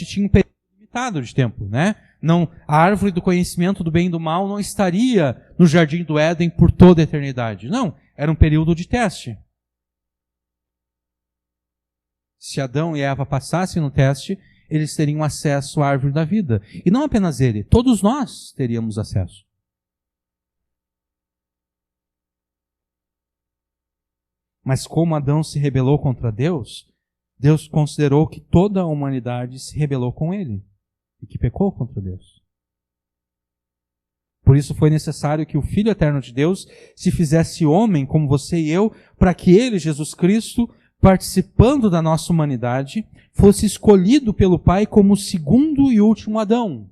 tinha um período limitado de tempo, né? Não, a árvore do conhecimento do bem e do mal não estaria no jardim do Éden por toda a eternidade. Não, era um período de teste. Se Adão e Eva passassem no teste, eles teriam acesso à árvore da vida. E não apenas ele, todos nós teríamos acesso. Mas como Adão se rebelou contra Deus, Deus considerou que toda a humanidade se rebelou com ele e que pecou contra Deus. Por isso foi necessário que o Filho Eterno de Deus se fizesse homem como você e eu, para que ele, Jesus Cristo, participando da nossa humanidade, fosse escolhido pelo Pai como o segundo e último Adão.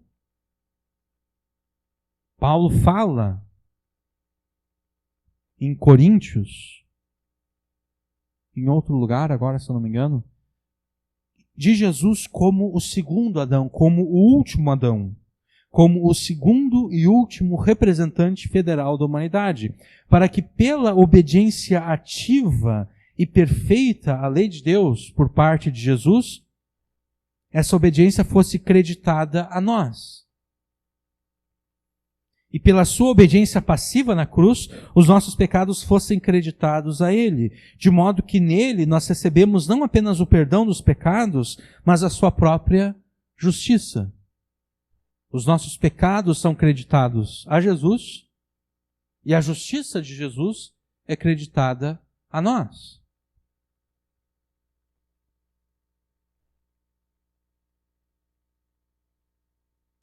Paulo fala em Coríntios, em outro lugar agora, se eu não me engano, de Jesus como o segundo Adão, como o último Adão, como o segundo e último representante federal da humanidade, para que pela obediência ativa e perfeita a lei de Deus por parte de Jesus, essa obediência fosse creditada a nós. E pela sua obediência passiva na cruz, os nossos pecados fossem creditados a Ele, de modo que nele nós recebemos não apenas o perdão dos pecados, mas a sua própria justiça. Os nossos pecados são creditados a Jesus, e a justiça de Jesus é creditada a nós.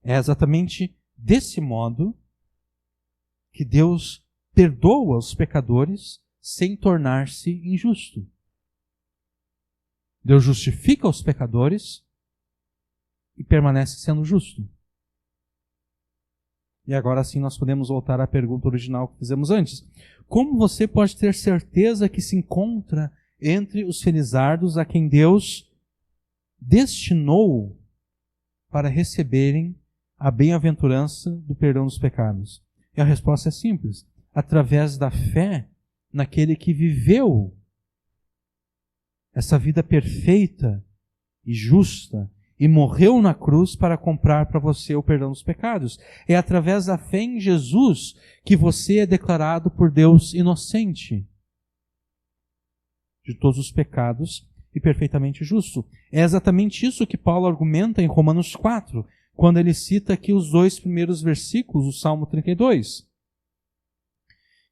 É exatamente desse modo que Deus perdoa os pecadores sem tornar-se injusto. Deus justifica os pecadores e permanece sendo justo. E agora sim nós podemos voltar à pergunta original que fizemos antes. Como você pode ter certeza que se encontra entre os felizardos a quem Deus destinou para receberem a bem-aventurança do perdão dos pecados? E a resposta é simples. Através da fé naquele que viveu essa vida perfeita e justa e morreu na cruz para comprar para você o perdão dos pecados. É através da fé em Jesus que você é declarado por Deus inocente de todos os pecados e perfeitamente justo. É exatamente isso que Paulo argumenta em Romanos 4, quando ele cita aqui os 2 primeiros versículos do Salmo 32.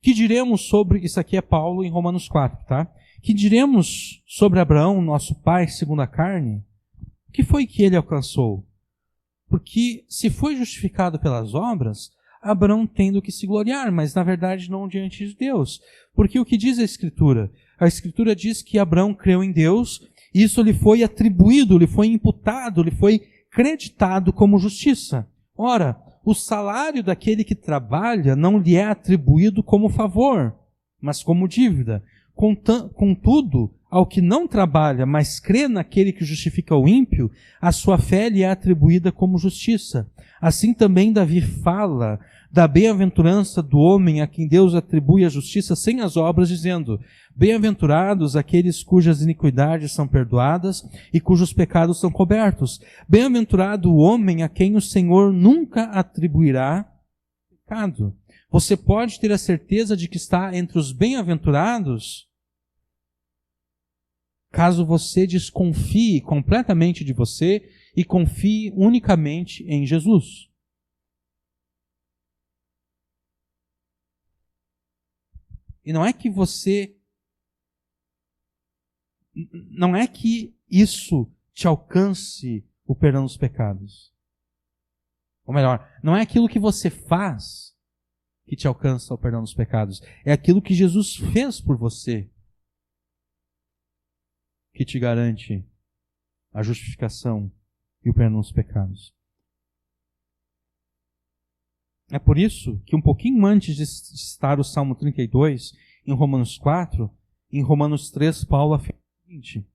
Que diremos sobre... Isso aqui é Paulo em Romanos 4, tá? Que diremos sobre Abraão, nosso pai, segundo a carne? O que foi que ele alcançou? Porque se foi justificado pelas obras, Abraão tem do que se gloriar, mas na verdade não diante de Deus. Porque o que diz a Escritura? A Escritura diz que Abraão creu em Deus, e isso lhe foi atribuído, lhe foi imputado, lhe foi creditado como justiça. Ora, o salário daquele que trabalha não lhe é atribuído como favor, mas como dívida. Contudo, ao que não trabalha, mas crê naquele que justifica o ímpio, a sua fé lhe é atribuída como justiça. Assim também Davi fala da bem-aventurança do homem a quem Deus atribui a justiça sem as obras, dizendo: bem-aventurados aqueles cujas iniquidades são perdoadas e cujos pecados são cobertos. Bem-aventurado o homem a quem o Senhor nunca atribuirá pecado. Você pode ter a certeza de que está entre os bem-aventurados caso você desconfie completamente de você e confie unicamente em Jesus. E não é que isso te alcance o perdão dos pecados. Ou melhor, não é aquilo que você faz que te alcança o perdão dos pecados. É aquilo que Jesus fez por você que te garante a justificação e o perdão dos pecados. É por isso que um pouquinho antes de citar o Salmo 32, em Romanos 4, em Romanos 3, Paulo afirma o seguinte: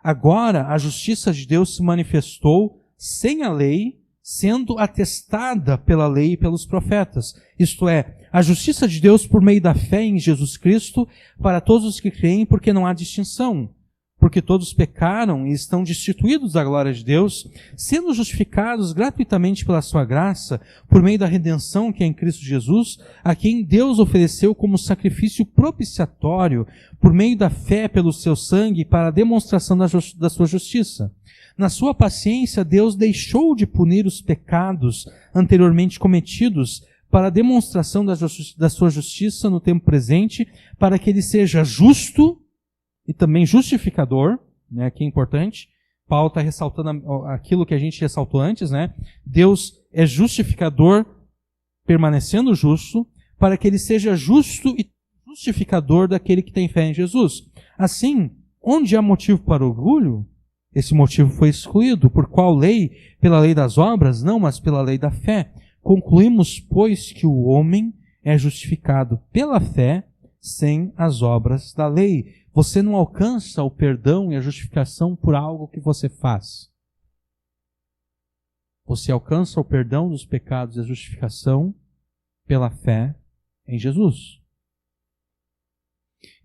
agora a justiça de Deus se manifestou sem a lei, sendo atestada pela lei e pelos profetas. Isto é, a justiça de Deus por meio da fé em Jesus Cristo para todos os que creem, porque não há distinção. Porque todos pecaram e estão destituídos da glória de Deus, sendo justificados gratuitamente pela sua graça, por meio da redenção que é em Cristo Jesus, a quem Deus ofereceu como sacrifício propiciatório, por meio da fé pelo seu sangue, para a demonstração da sua justiça. Na sua paciência, Deus deixou de punir os pecados anteriormente cometidos, para a demonstração da sua justiça no tempo presente, para que ele seja justo e também justificador, né, que é importante. Paulo está ressaltando aquilo que a gente ressaltou antes, né? Deus é justificador, permanecendo justo, para que ele seja justo e justificador daquele que tem fé em Jesus. Assim, onde há motivo para orgulho, esse motivo foi excluído. Por qual lei? Pela lei das obras? Não, mas pela lei da fé. Concluímos, pois, que o homem é justificado pela fé, sem as obras da lei. Você não alcança o perdão e a justificação por algo que você faz. Você alcança o perdão dos pecados e a justificação pela fé em Jesus.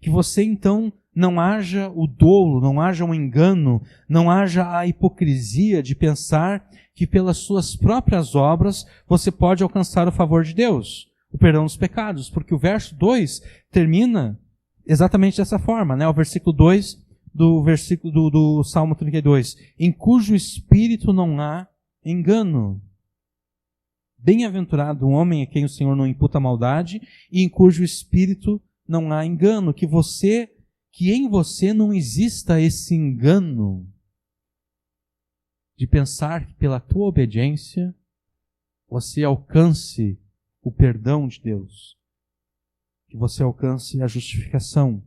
Que você então não haja o dolo, não haja o engano, não haja a hipocrisia de pensar que pelas suas próprias obras você pode alcançar o favor de Deus, o perdão dos pecados, porque o verso 2 termina exatamente dessa forma, né? O versículo 2 do Salmo 32, em cujo espírito não há engano. Bem-aventurado o homem a quem o Senhor não imputa maldade e em cujo espírito não há engano, que em você não exista esse engano de pensar que pela tua obediência você alcance o perdão de Deus, que você alcance a justificação.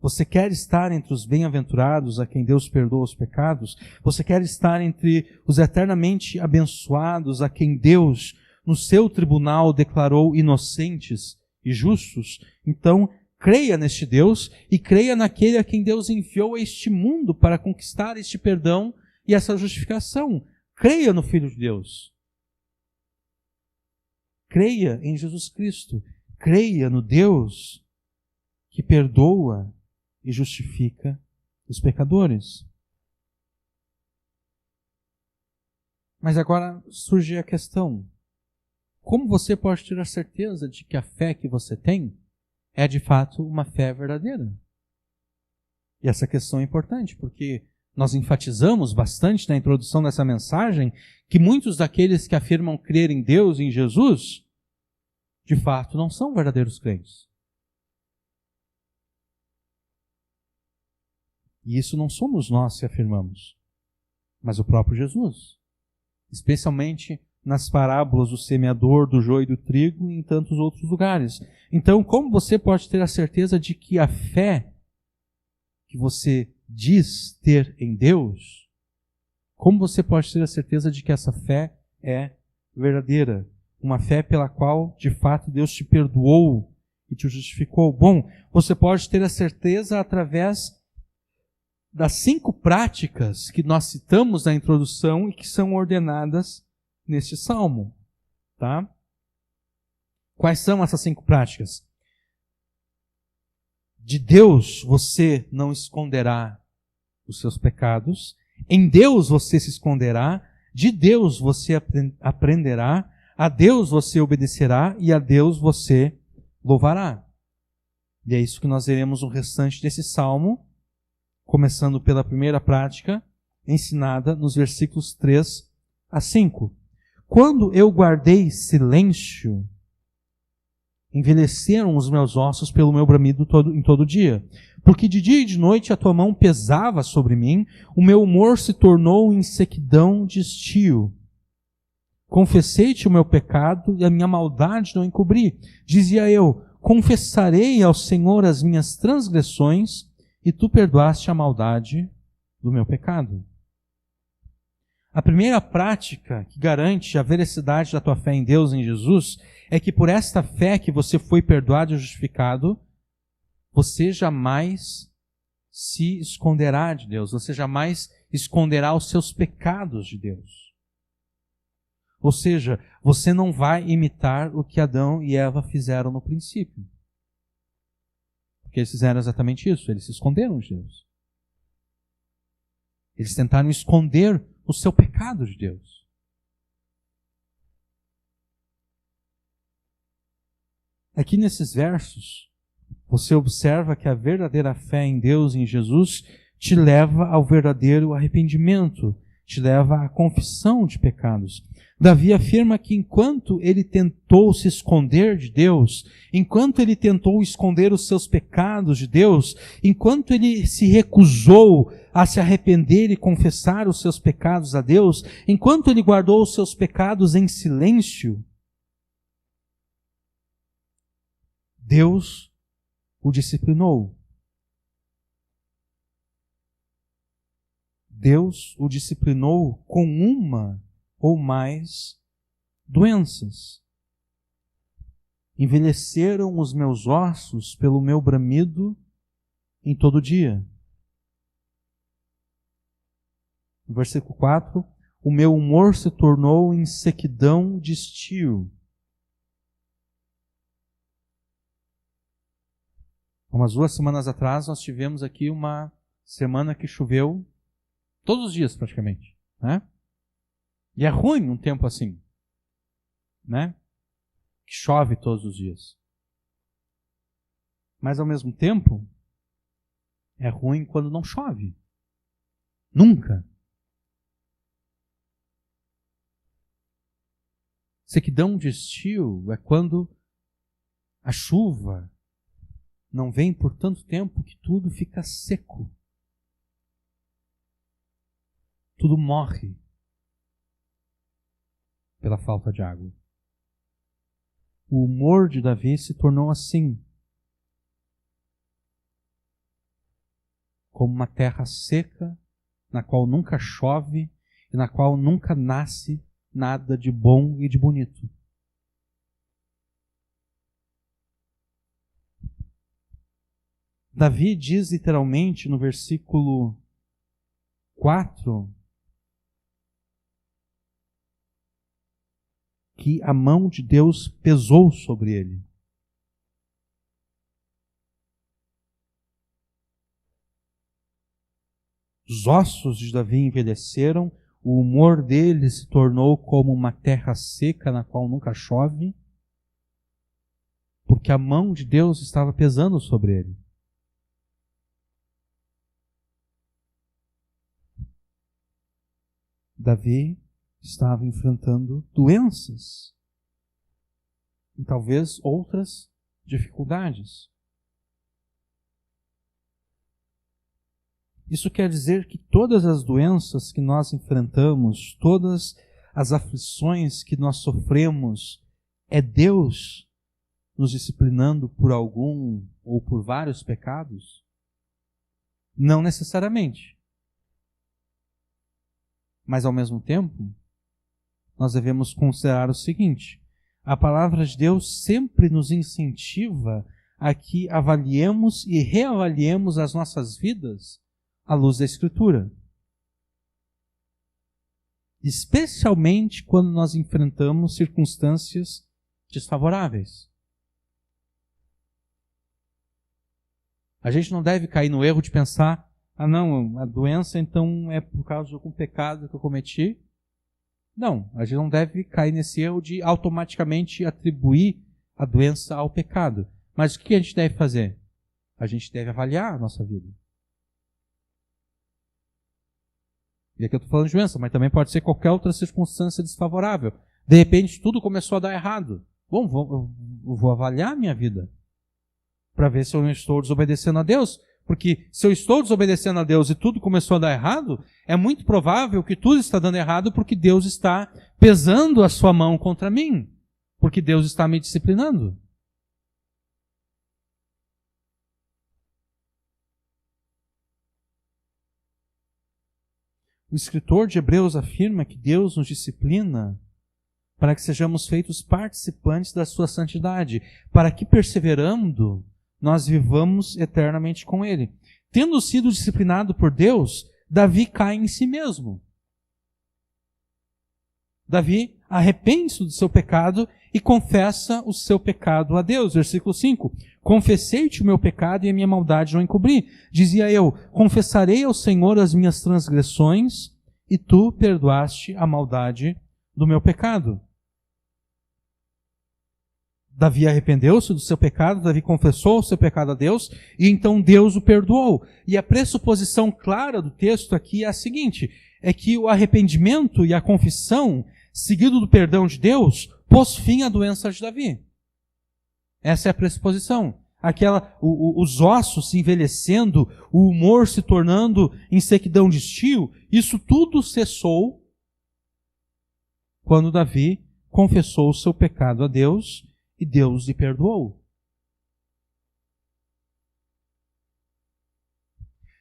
Você quer estar entre os bem-aventurados a quem Deus perdoa os pecados? Você quer estar entre os eternamente abençoados a quem Deus, no seu tribunal, declarou inocentes e justos? Então, creia neste Deus e creia naquele a quem Deus enviou a este mundo para conquistar este perdão e essa justificação. Creia no Filho de Deus. Creia em Jesus Cristo. Creia no Deus que perdoa e justifica os pecadores. Mas agora surge a questão: como você pode ter a certeza de que a fé que você tem é de fato uma fé verdadeira? E essa questão é importante, porque nós enfatizamos bastante na introdução dessa mensagem que muitos daqueles que afirmam crer em Deus e em Jesus, de fato não são verdadeiros crentes. E isso não somos nós que afirmamos, mas o próprio Jesus. Especialmente nas parábolas do semeador, do joio e do trigo e em tantos outros lugares. Então, como você pode ter a certeza de que a fé que você diz ter em Deus, como você pode ter a certeza de que essa fé é verdadeira? Uma fé pela qual, de fato, Deus te perdoou e te justificou. Bom, você pode ter a certeza através das 5 práticas que nós citamos na introdução e que são ordenadas neste salmo. Tá? Quais são essas 5 práticas? De Deus você não esconderá os seus pecados, em Deus você se esconderá, de Deus você aprenderá, a Deus você obedecerá e a Deus você louvará. E é isso que nós veremos no restante desse salmo, começando pela primeira prática, ensinada nos versículos 3 a 5. Quando eu guardei silêncio, envelheceram os meus ossos pelo meu bramido em todo dia. Porque de dia e de noite a tua mão pesava sobre mim, o meu humor se tornou em sequidão de estio. Confessei-te o meu pecado e a minha maldade não encobri. Dizia eu, confessarei ao Senhor as minhas transgressões, e tu perdoaste a maldade do meu pecado. A primeira prática que garante a veracidade da tua fé em Deus e em Jesus é que por esta fé que você foi perdoado e justificado, você jamais se esconderá de Deus, você jamais esconderá os seus pecados de Deus. Ou seja, você não vai imitar o que Adão e Eva fizeram no princípio. Porque eles fizeram exatamente isso, eles se esconderam de Deus. Eles tentaram esconder o seu pecado de Deus. Aqui nesses versos, você observa que a verdadeira fé em Deus e em Jesus te leva ao verdadeiro arrependimento, te leva à confissão de pecados. Davi afirma que enquanto ele tentou se esconder de Deus, enquanto ele tentou esconder os seus pecados de Deus, enquanto ele se recusou a se arrepender e confessar os seus pecados a Deus, enquanto ele guardou os seus pecados em silêncio, Deus o disciplinou. Deus o disciplinou com uma ou mais doenças. Envelheceram os meus ossos pelo meu bramido em todo dia. No versículo 4, o meu humor se tornou em sequidão de estio. Umas 2 semanas atrás nós tivemos aqui uma semana que choveu todos os dias praticamente, né? E é ruim um tempo assim, né? Que chove todos os dias. Mas ao mesmo tempo, é ruim quando não chove. Nunca. Sequidão de estio é quando a chuva não vem por tanto tempo que tudo fica seco. Tudo morre pela falta de água. O humor de Davi se tornou assim, como uma terra seca, na qual nunca chove e na qual nunca nasce nada de bom e de bonito. Davi diz literalmente no versículo 4 que a mão de Deus pesou sobre ele. Os ossos de Davi envelheceram, o humor dele se tornou como uma terra seca na qual nunca chove, porque a mão de Deus estava pesando sobre ele. Davi estava enfrentando doenças e talvez outras dificuldades. Isso quer dizer que todas as doenças que nós enfrentamos, todas as aflições que nós sofremos, é Deus nos disciplinando por algum ou por vários pecados? Não necessariamente. Mas, ao mesmo tempo, nós devemos considerar o seguinte: a palavra de Deus sempre nos incentiva a que avaliemos e reavaliemos as nossas vidas à luz da Escritura. Especialmente quando nós enfrentamos circunstâncias desfavoráveis. A gente não deve cair no erro de pensar: ah não, a doença então é por causa de algum pecado que eu cometi. Não, a gente não deve cair nesse erro de automaticamente atribuir a doença ao pecado. Mas o que a gente deve fazer? A gente deve avaliar a nossa vida. E aqui eu estou falando de doença, mas também pode ser qualquer outra circunstância desfavorável. De repente tudo começou a dar errado. Bom, vou avaliar a minha vida para ver se eu não estou desobedecendo a Deus. Porque se eu estou desobedecendo a Deus e tudo começou a dar errado, é muito provável que tudo está dando errado porque Deus está pesando a sua mão contra mim. Porque Deus está me disciplinando. O escritor de Hebreus afirma que Deus nos disciplina para que sejamos feitos participantes da sua santidade, para que, perseverando, nós vivamos eternamente com Ele. Tendo sido disciplinado por Deus, Davi cai em si mesmo. Davi arrepende-se do seu pecado e confessa o seu pecado a Deus. Versículo 5. Confessei-te o meu pecado e a minha maldade não encobri. Dizia eu, confessarei ao Senhor as minhas transgressões e tu perdoaste a maldade do meu pecado. Davi arrependeu-se do seu pecado, Davi confessou o seu pecado a Deus, e então Deus o perdoou. E a pressuposição clara do texto aqui é a seguinte, é que o arrependimento e a confissão, seguido do perdão de Deus, pôs fim à doença de Davi. Essa é a pressuposição. Os ossos se envelhecendo, o humor se tornando em sequidão de estio, isso tudo cessou quando Davi confessou o seu pecado a Deus e Deus lhe perdoou.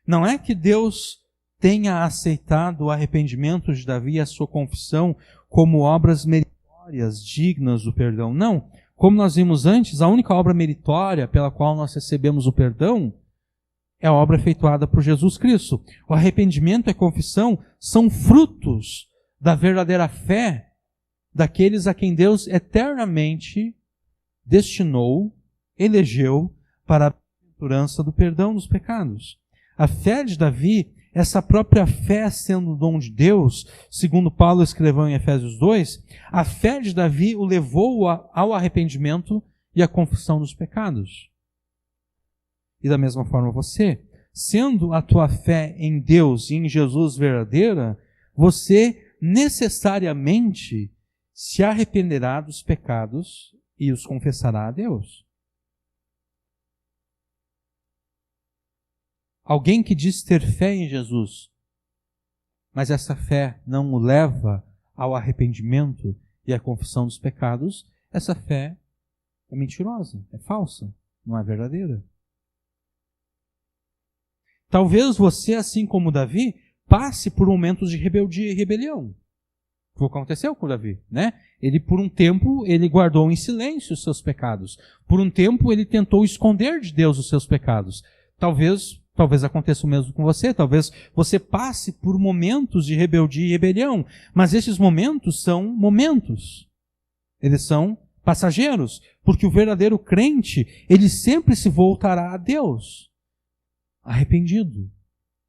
Não é que Deus tenha aceitado o arrependimento de Davi e a sua confissão como obras meritórias, dignas do perdão. Não. Como nós vimos antes, a única obra meritória pela qual nós recebemos o perdão é a obra efetuada por Jesus Cristo. O arrependimento e a confissão são frutos da verdadeira fé daqueles a quem Deus eternamente destinou, elegeu para a bem-aventurança do perdão dos pecados. A fé de Davi, essa própria fé sendo o dom de Deus, segundo Paulo escreveu em Efésios 2, a fé de Davi o levou ao arrependimento e à confissão dos pecados. E da mesma forma você, sendo a tua fé em Deus e em Jesus verdadeira, você necessariamente se arrependerá dos pecados e os confessará a Deus. Alguém que diz ter fé em Jesus, mas essa fé não o leva ao arrependimento e à confissão dos pecados, essa fé é mentirosa, é falsa, não é verdadeira. Talvez você, assim como Davi, passe por momentos de rebeldia e rebelião. Foi o que aconteceu com Davi, né? Ele, por um tempo, ele guardou em silêncio os seus pecados. Por um tempo, ele tentou esconder de Deus os seus pecados. Talvez aconteça o mesmo com você. Talvez você passe por momentos de rebeldia e rebelião. Mas esses momentos são momentos. Eles são passageiros. Porque o verdadeiro crente, ele sempre se voltará a Deus, arrependido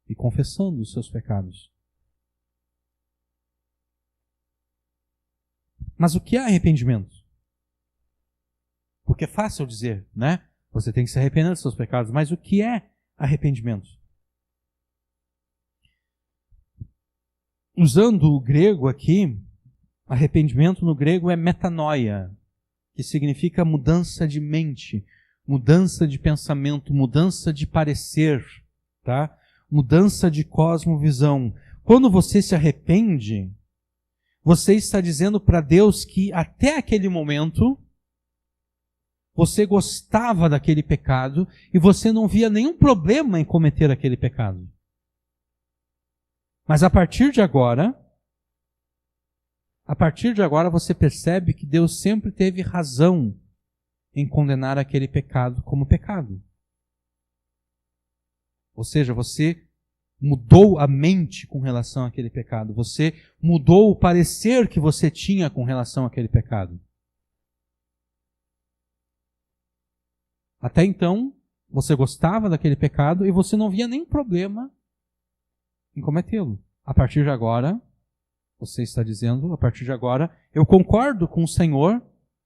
e confessando os seus pecados. Mas o que é arrependimento? Porque é fácil dizer, né? Você tem que se arrepender dos seus pecados. Mas o que é arrependimento? Usando o grego aqui, arrependimento no grego é metanoia, que significa mudança de mente, mudança de pensamento, mudança de parecer, tá? Mudança de cosmovisão. Quando você se arrepende, você está dizendo para Deus que até aquele momento você gostava daquele pecado e você não via nenhum problema em cometer aquele pecado. Mas a partir de agora você percebe que Deus sempre teve razão em condenar aquele pecado como pecado. Ou seja, você mudou a mente com relação àquele pecado. Você mudou o parecer que você tinha com relação àquele pecado. Até então, você gostava daquele pecado e você não via nenhum problema em cometê-lo. A partir de agora, você está dizendo, a partir de agora, eu concordo com o Senhor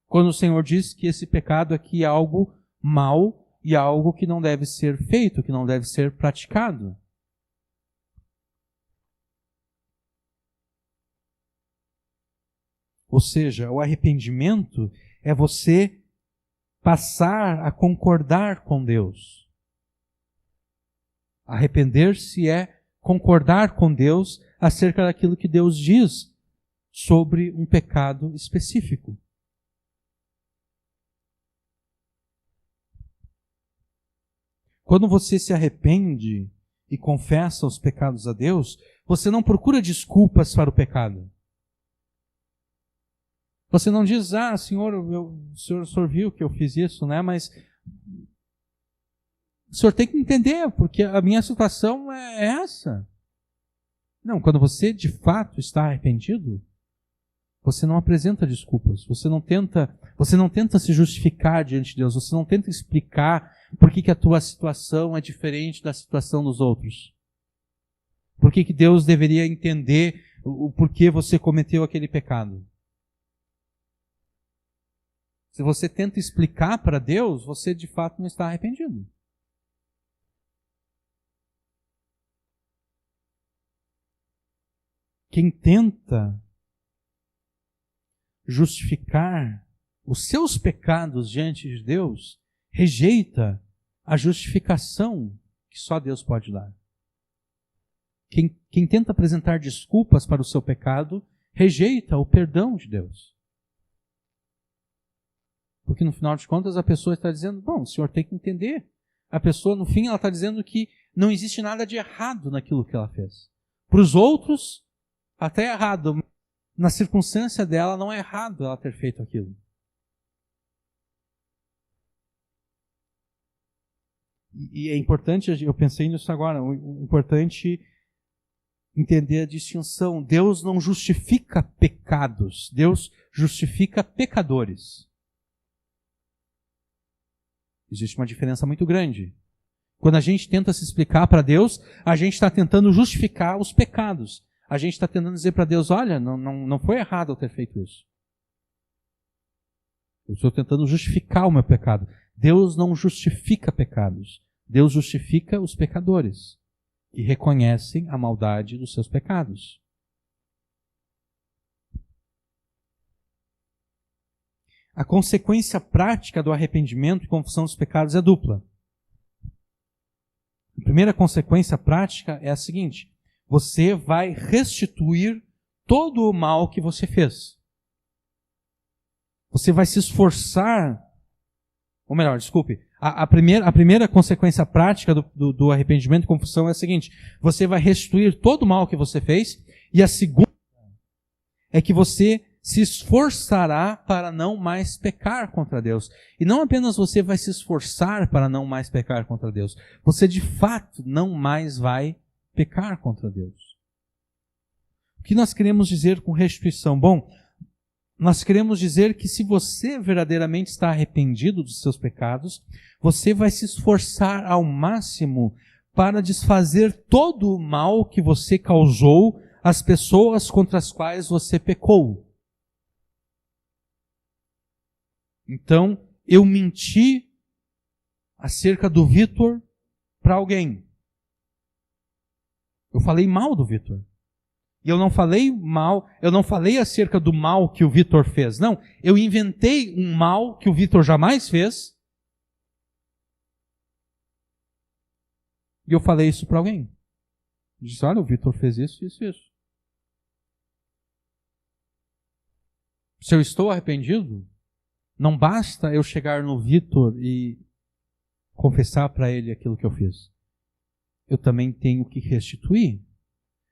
quando o Senhor diz que esse pecado aqui é algo mau e algo que não deve ser feito, que não deve ser praticado. Ou seja, o arrependimento é você passar a concordar com Deus. Arrepender-se é concordar com Deus acerca daquilo que Deus diz sobre um pecado específico. Quando você se arrepende e confessa os pecados a Deus, você não procura desculpas para o pecado. Você não diz, Senhor, o senhor viu que eu fiz isso, né? Mas o senhor tem que entender, porque a minha situação é essa. Não, quando você de fato está arrependido, você não apresenta desculpas, você não tenta se justificar diante de Deus, você não tenta explicar por que a tua situação é diferente da situação dos outros. Por que Deus deveria entender o porquê você cometeu aquele pecado. Se você tenta explicar para Deus, você de fato não está arrependido. Quem tenta justificar os seus pecados diante de Deus, rejeita a justificação que só Deus pode dar. Quem tenta apresentar desculpas para o seu pecado, rejeita o perdão de Deus. Porque no final de contas a pessoa está dizendo, bom, o senhor tem que entender. A pessoa, no fim, ela está dizendo que não existe nada de errado naquilo que ela fez. Para os outros, até é errado. Na circunstância dela, não é errado ela ter feito aquilo. E é importante, eu pensei nisso agora, é importante entender a distinção. Deus não justifica pecados, Deus justifica pecadores. Existe uma diferença muito grande Quando a gente tenta se explicar para Deus, a gente está tentando justificar os pecados. A gente está tentando dizer para Deus, olha, não foi errado eu ter feito isso. Eu estou tentando justificar o meu pecado. Deus não justifica pecados. Deus justifica os pecadores, que reconhecem a maldade dos seus pecados. A consequência prática do arrependimento e confissão dos pecados é dupla. A primeira consequência prática é a seguinte: você vai restituir todo o mal que você fez. Você vai se esforçar, ou melhor, desculpe, a primeira consequência prática do arrependimento e confissão é a seguinte: você vai restituir todo o mal que você fez, e a segunda é que você se esforçará para não mais pecar contra Deus. E não apenas você vai se esforçar para não mais pecar contra Deus, você de fato não mais vai pecar contra Deus. O que nós queremos dizer com restituição? Bom, nós queremos dizer que se você verdadeiramente está arrependido dos seus pecados, você vai se esforçar ao máximo para desfazer todo o mal que você causou às pessoas contra as quais você pecou. Então, eu menti acerca do Vitor para alguém. Eu falei mal do Vitor. E eu não falei acerca do mal que o Vitor fez. Não, eu inventei um mal que o Vitor jamais fez. E eu falei isso para alguém. Eu disse, olha, o Vitor fez isso, isso, isso. Se eu estou arrependido, não basta eu chegar no Vitor e confessar para ele aquilo que eu fiz. Eu também tenho que restituir.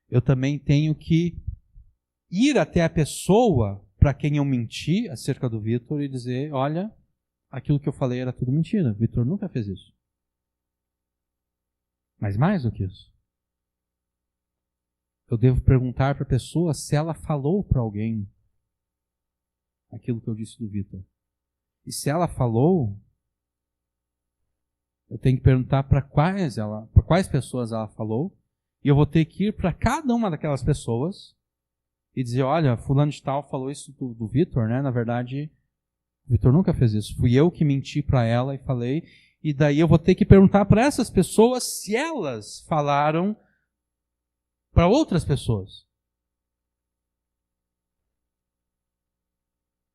Eu também tenho que ir até a pessoa para quem eu menti acerca do Vitor e dizer, olha, aquilo que eu falei era tudo mentira. O Vitor nunca fez isso. Mas mais do que isso, eu devo perguntar para a pessoa se ela falou para alguém aquilo que eu disse do Vitor. E se ela falou, eu tenho que perguntar para quais pessoas ela falou, e eu vou ter que ir para cada uma daquelas pessoas e dizer, olha, fulano de tal falou isso do Vitor, né? Na verdade, o Vitor nunca fez isso. Fui eu que menti para ela e falei, e daí eu vou ter que perguntar para essas pessoas se elas falaram para outras pessoas.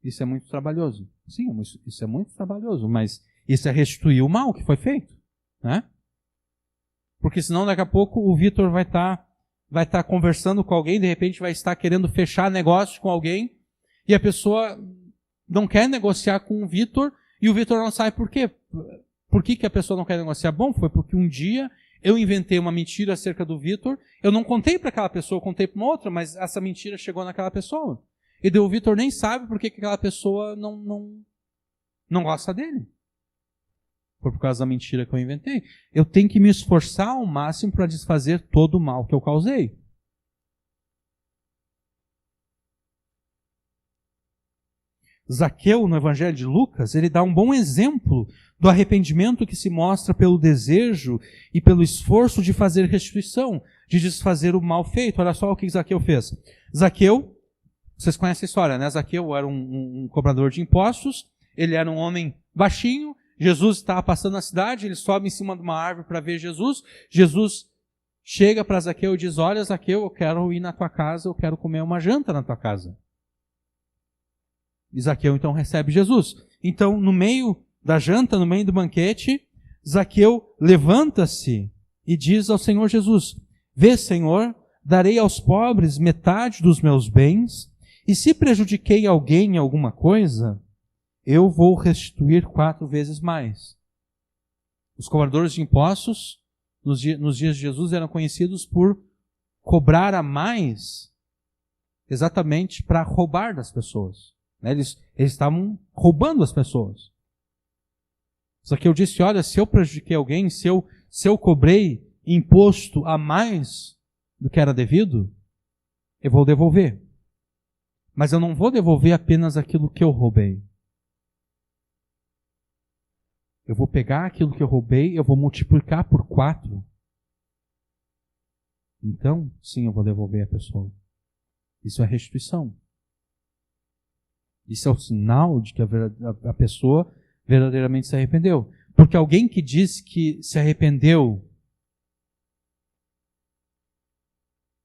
Isso é muito trabalhoso. Sim, isso é muito trabalhoso, mas isso é restituir o mal que foi feito, né? Porque senão daqui a pouco o Vitor vai estar conversando com alguém, de repente vai estar querendo fechar negócio com alguém, e a pessoa não quer negociar com o Vitor, e o Vitor não sabe por quê. Por que a pessoa não quer negociar? Bom, foi porque um dia eu inventei uma mentira acerca do Vitor, eu não contei para aquela pessoa, eu contei para uma outra, mas essa mentira chegou naquela pessoa. E daí o Vitor nem sabe por que aquela pessoa não gosta dele. Foi por causa da mentira que eu inventei. Eu tenho que me esforçar ao máximo para desfazer todo o mal que eu causei. Zaqueu, no Evangelho de Lucas, ele dá um bom exemplo do arrependimento que se mostra pelo desejo e pelo esforço de fazer restituição, de desfazer o mal feito. Olha só o que Zaqueu fez. Zaqueu, vocês conhecem a história, né? Zaqueu era um cobrador de impostos, ele era um homem baixinho, Jesus estava passando na cidade, ele sobe em cima de uma árvore para ver Jesus. Jesus chega para Zaqueu e diz, olha, Zaqueu, eu quero ir na tua casa, eu quero comer uma janta na tua casa. E Zaqueu então recebe Jesus. Então, no meio da janta, no meio do banquete, Zaqueu levanta-se e diz ao Senhor Jesus, vê, Senhor, darei aos pobres metade dos meus bens, e se prejudiquei alguém em alguma coisa, eu vou restituir 4 vezes mais. Os cobradores de impostos, nos dias de Jesus, eram conhecidos por cobrar a mais, exatamente para roubar das pessoas. Eles estavam roubando as pessoas. Só que eu disse, olha, se eu prejudiquei alguém, se eu cobrei imposto a mais do que era devido, eu vou devolver. Mas eu não vou devolver apenas aquilo que eu roubei. eu vou pegar aquilo que eu roubei, eu vou multiplicar por 4. Então, sim, eu vou devolver a pessoa. Isso é restituição. Isso é o sinal de que a pessoa verdadeiramente se arrependeu. Porque alguém que diz que se arrependeu,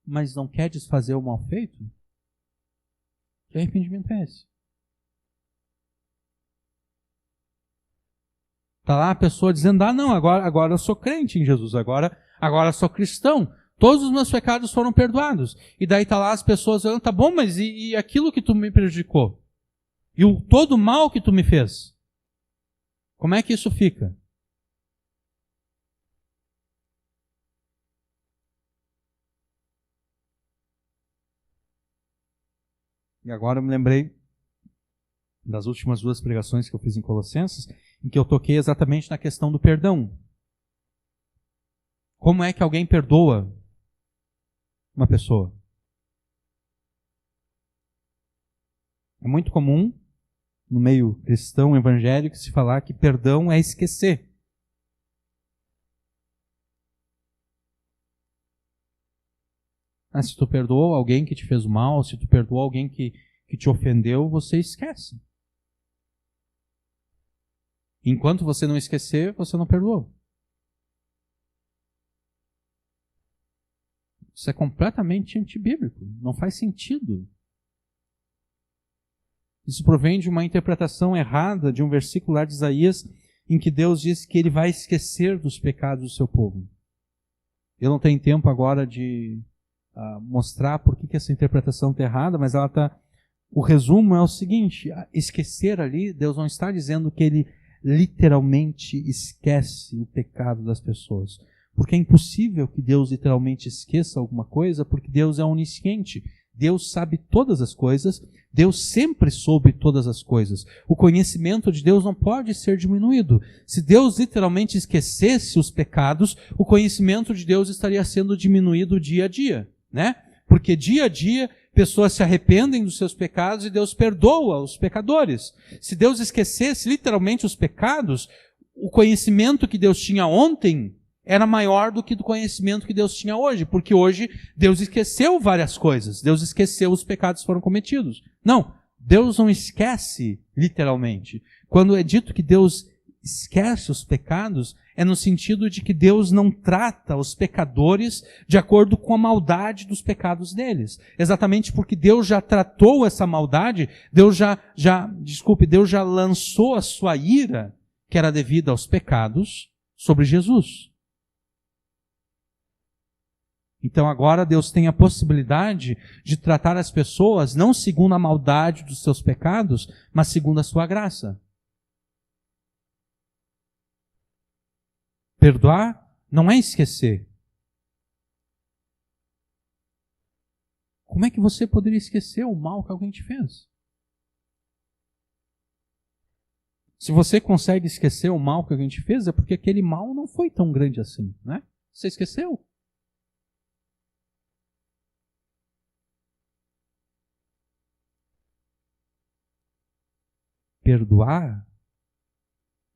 mas não quer desfazer o mal feito, que arrependimento é esse? Está lá a pessoa dizendo, não, agora eu sou crente em Jesus, agora eu sou cristão, todos os meus pecados foram perdoados. E daí está lá as pessoas dizendo, tá bom, mas e aquilo que tu me prejudicou? E todo o mal que tu me fez? Como é que isso fica? E agora eu me lembrei das últimas 2 pregações que eu fiz em Colossenses, em que eu toquei exatamente na questão do perdão. Como é que alguém perdoa uma pessoa? É muito comum, no meio cristão evangélico, se falar que perdão é esquecer. Se tu perdoou alguém que te fez mal, se tu perdoou alguém que te ofendeu, você esquece. Enquanto você não esquecer, você não perdoou. Isso é completamente antibíblico. Não faz sentido. Isso provém de uma interpretação errada de um versículo lá de Isaías, em que Deus diz que Ele vai esquecer dos pecados do seu povo. Eu não tenho tempo agora de mostrar por que essa interpretação está errada, mas o resumo é o seguinte: esquecer ali, Deus não está dizendo que Ele literalmente esquece o pecado das pessoas. Porque é impossível que Deus literalmente esqueça alguma coisa, porque Deus é onisciente. Deus sabe todas as coisas, Deus sempre soube todas as coisas. O conhecimento de Deus não pode ser diminuído. Se Deus literalmente esquecesse os pecados, o conhecimento de Deus estaria sendo diminuído dia a dia, né? Porque dia a dia pessoas se arrependem dos seus pecados e Deus perdoa os pecadores. Se Deus esquecesse literalmente os pecados, o conhecimento que Deus tinha ontem era maior do que do conhecimento que Deus tinha hoje, porque hoje Deus esqueceu várias coisas, Deus esqueceu os pecados que foram cometidos. Não, Deus não esquece literalmente. Quando é dito que Deus esquece os pecados, é no sentido de que Deus não trata os pecadores de acordo com a maldade dos pecados deles. Exatamente porque Deus já tratou essa maldade, Deus já lançou a sua ira, que era devida aos pecados, sobre Jesus. Então agora Deus tem a possibilidade de tratar as pessoas não segundo a maldade dos seus pecados, mas segundo a sua graça. Perdoar não é esquecer. Como é que você poderia esquecer o mal que alguém te fez? Se você consegue esquecer o mal que alguém te fez, é porque aquele mal não foi tão grande assim, né? Você esqueceu. Perdoar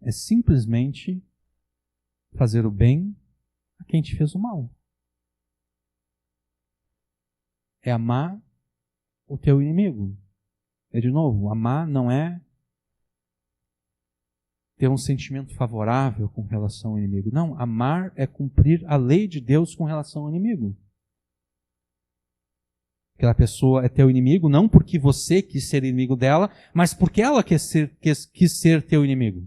é simplesmente fazer o bem a quem te fez o mal. É amar o teu inimigo. De novo, amar não é ter um sentimento favorável com relação ao inimigo. Não, amar é cumprir a lei de Deus com relação ao inimigo. Aquela pessoa é teu inimigo, não porque você quis ser inimigo dela, mas porque ela quis ser teu inimigo.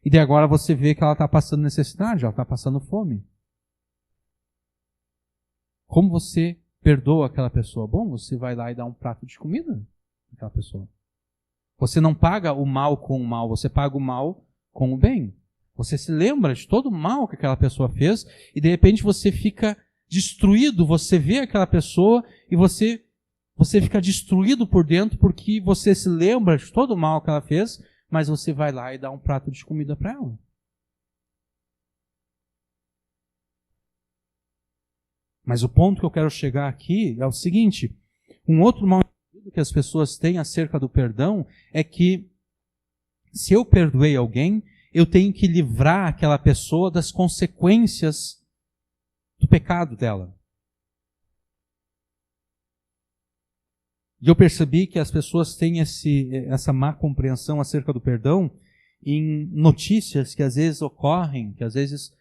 E daí agora você vê que ela está passando necessidade, ela está passando fome. Como você perdoa aquela pessoa? Bom, você vai lá e dá um prato de comida àquela pessoa. Você não paga o mal com o mal, você paga o mal com o bem. Você se lembra de todo o mal que aquela pessoa fez e de repente você fica destruído, você vê aquela pessoa e você fica destruído por dentro porque você se lembra de todo o mal que ela fez, mas você vai lá e dá um prato de comida para ela. Mas o ponto que eu quero chegar aqui é o seguinte: um outro mal que as pessoas têm acerca do perdão é que se eu perdoei alguém, eu tenho que livrar aquela pessoa das consequências do pecado dela. E eu percebi que as pessoas têm essa má compreensão acerca do perdão em notícias que às vezes ocorrem, que às vezes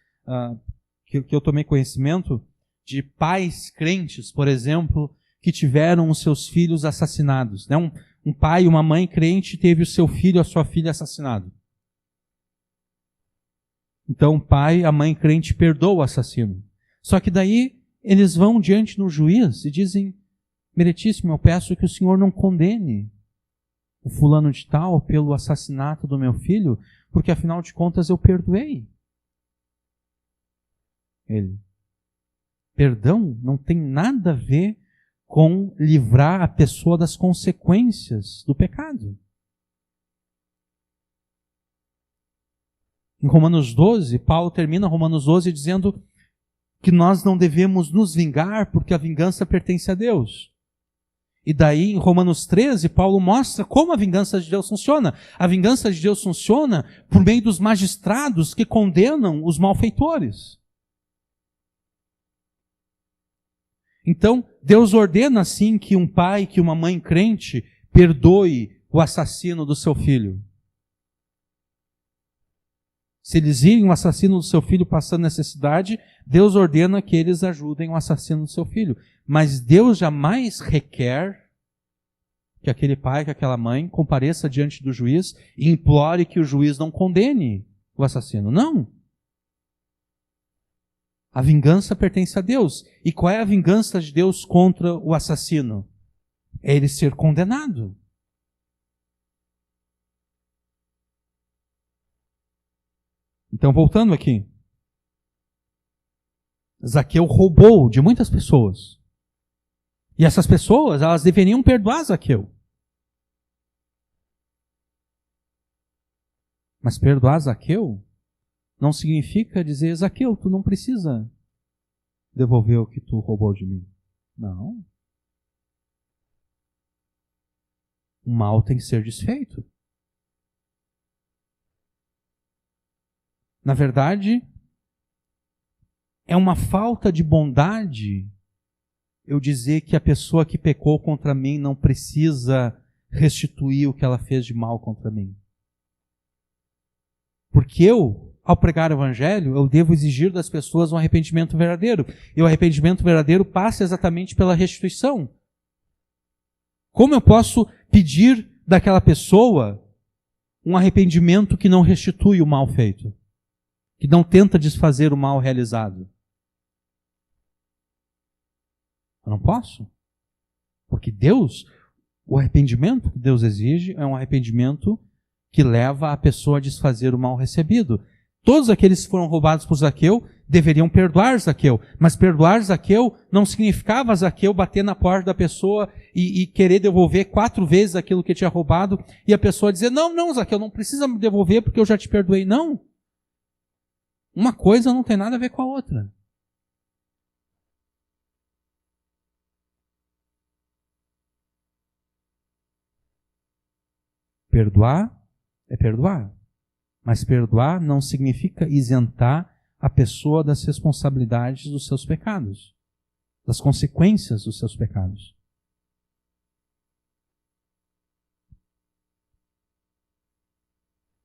que eu tomei conhecimento de pais crentes, por exemplo, que tiveram os seus filhos assassinados. Né? Um pai e uma mãe crente teve o seu filho, a sua filha assassinado. Então o pai, a mãe crente perdoa o assassino. Só que daí eles vão diante do juiz e dizem: Meritíssimo, eu peço que o senhor não condene o fulano de tal pelo assassinato do meu filho, porque afinal de contas eu perdoei ele. Perdão não tem nada a ver com livrar a pessoa das consequências do pecado. Em Romanos 12, Paulo termina Romanos 12 dizendo que nós não devemos nos vingar porque a vingança pertence a Deus. E daí, em Romanos 13, Paulo mostra como a vingança de Deus funciona. A vingança de Deus funciona por meio dos magistrados que condenam os malfeitores. Então, Deus ordena assim que um pai, que uma mãe crente perdoe o assassino do seu filho. Se eles virem o assassino do seu filho passando necessidade, Deus ordena que eles ajudem o assassino do seu filho. Mas Deus jamais requer que aquele pai, que aquela mãe compareça diante do juiz e implore que o juiz não condene o assassino. Não. A vingança pertence a Deus. E qual é a vingança de Deus contra o assassino? É ele ser condenado. Então, voltando aqui. Zaqueu roubou de muitas pessoas. E essas pessoas, elas deveriam perdoar Zaqueu. Mas perdoar Zaqueu não significa dizer: Zaqueu, tu não precisa devolver o que tu roubou de mim. Não. O mal tem que ser desfeito. Na verdade, é uma falta de bondade eu dizer que a pessoa que pecou contra mim não precisa restituir o que ela fez de mal contra mim. Porque eu, ao pregar o Evangelho, eu devo exigir das pessoas um arrependimento verdadeiro. E o arrependimento verdadeiro passa exatamente pela restituição. Como eu posso pedir daquela pessoa um arrependimento que não restitui o mal feito? Que não tenta desfazer o mal realizado? Eu não posso. Porque Deus, o arrependimento que Deus exige é um arrependimento que leva a pessoa a desfazer o mal recebido. Todos aqueles que foram roubados por Zaqueu deveriam perdoar Zaqueu. Mas perdoar Zaqueu não significava Zaqueu bater na porta da pessoa e querer devolver 4 vezes aquilo que tinha roubado e a pessoa dizer: não, Zaqueu, não precisa me devolver porque eu já te perdoei. Não. Uma coisa não tem nada a ver com a outra. Perdoar é perdoar. Mas perdoar não significa isentar a pessoa das responsabilidades dos seus pecados, das consequências dos seus pecados.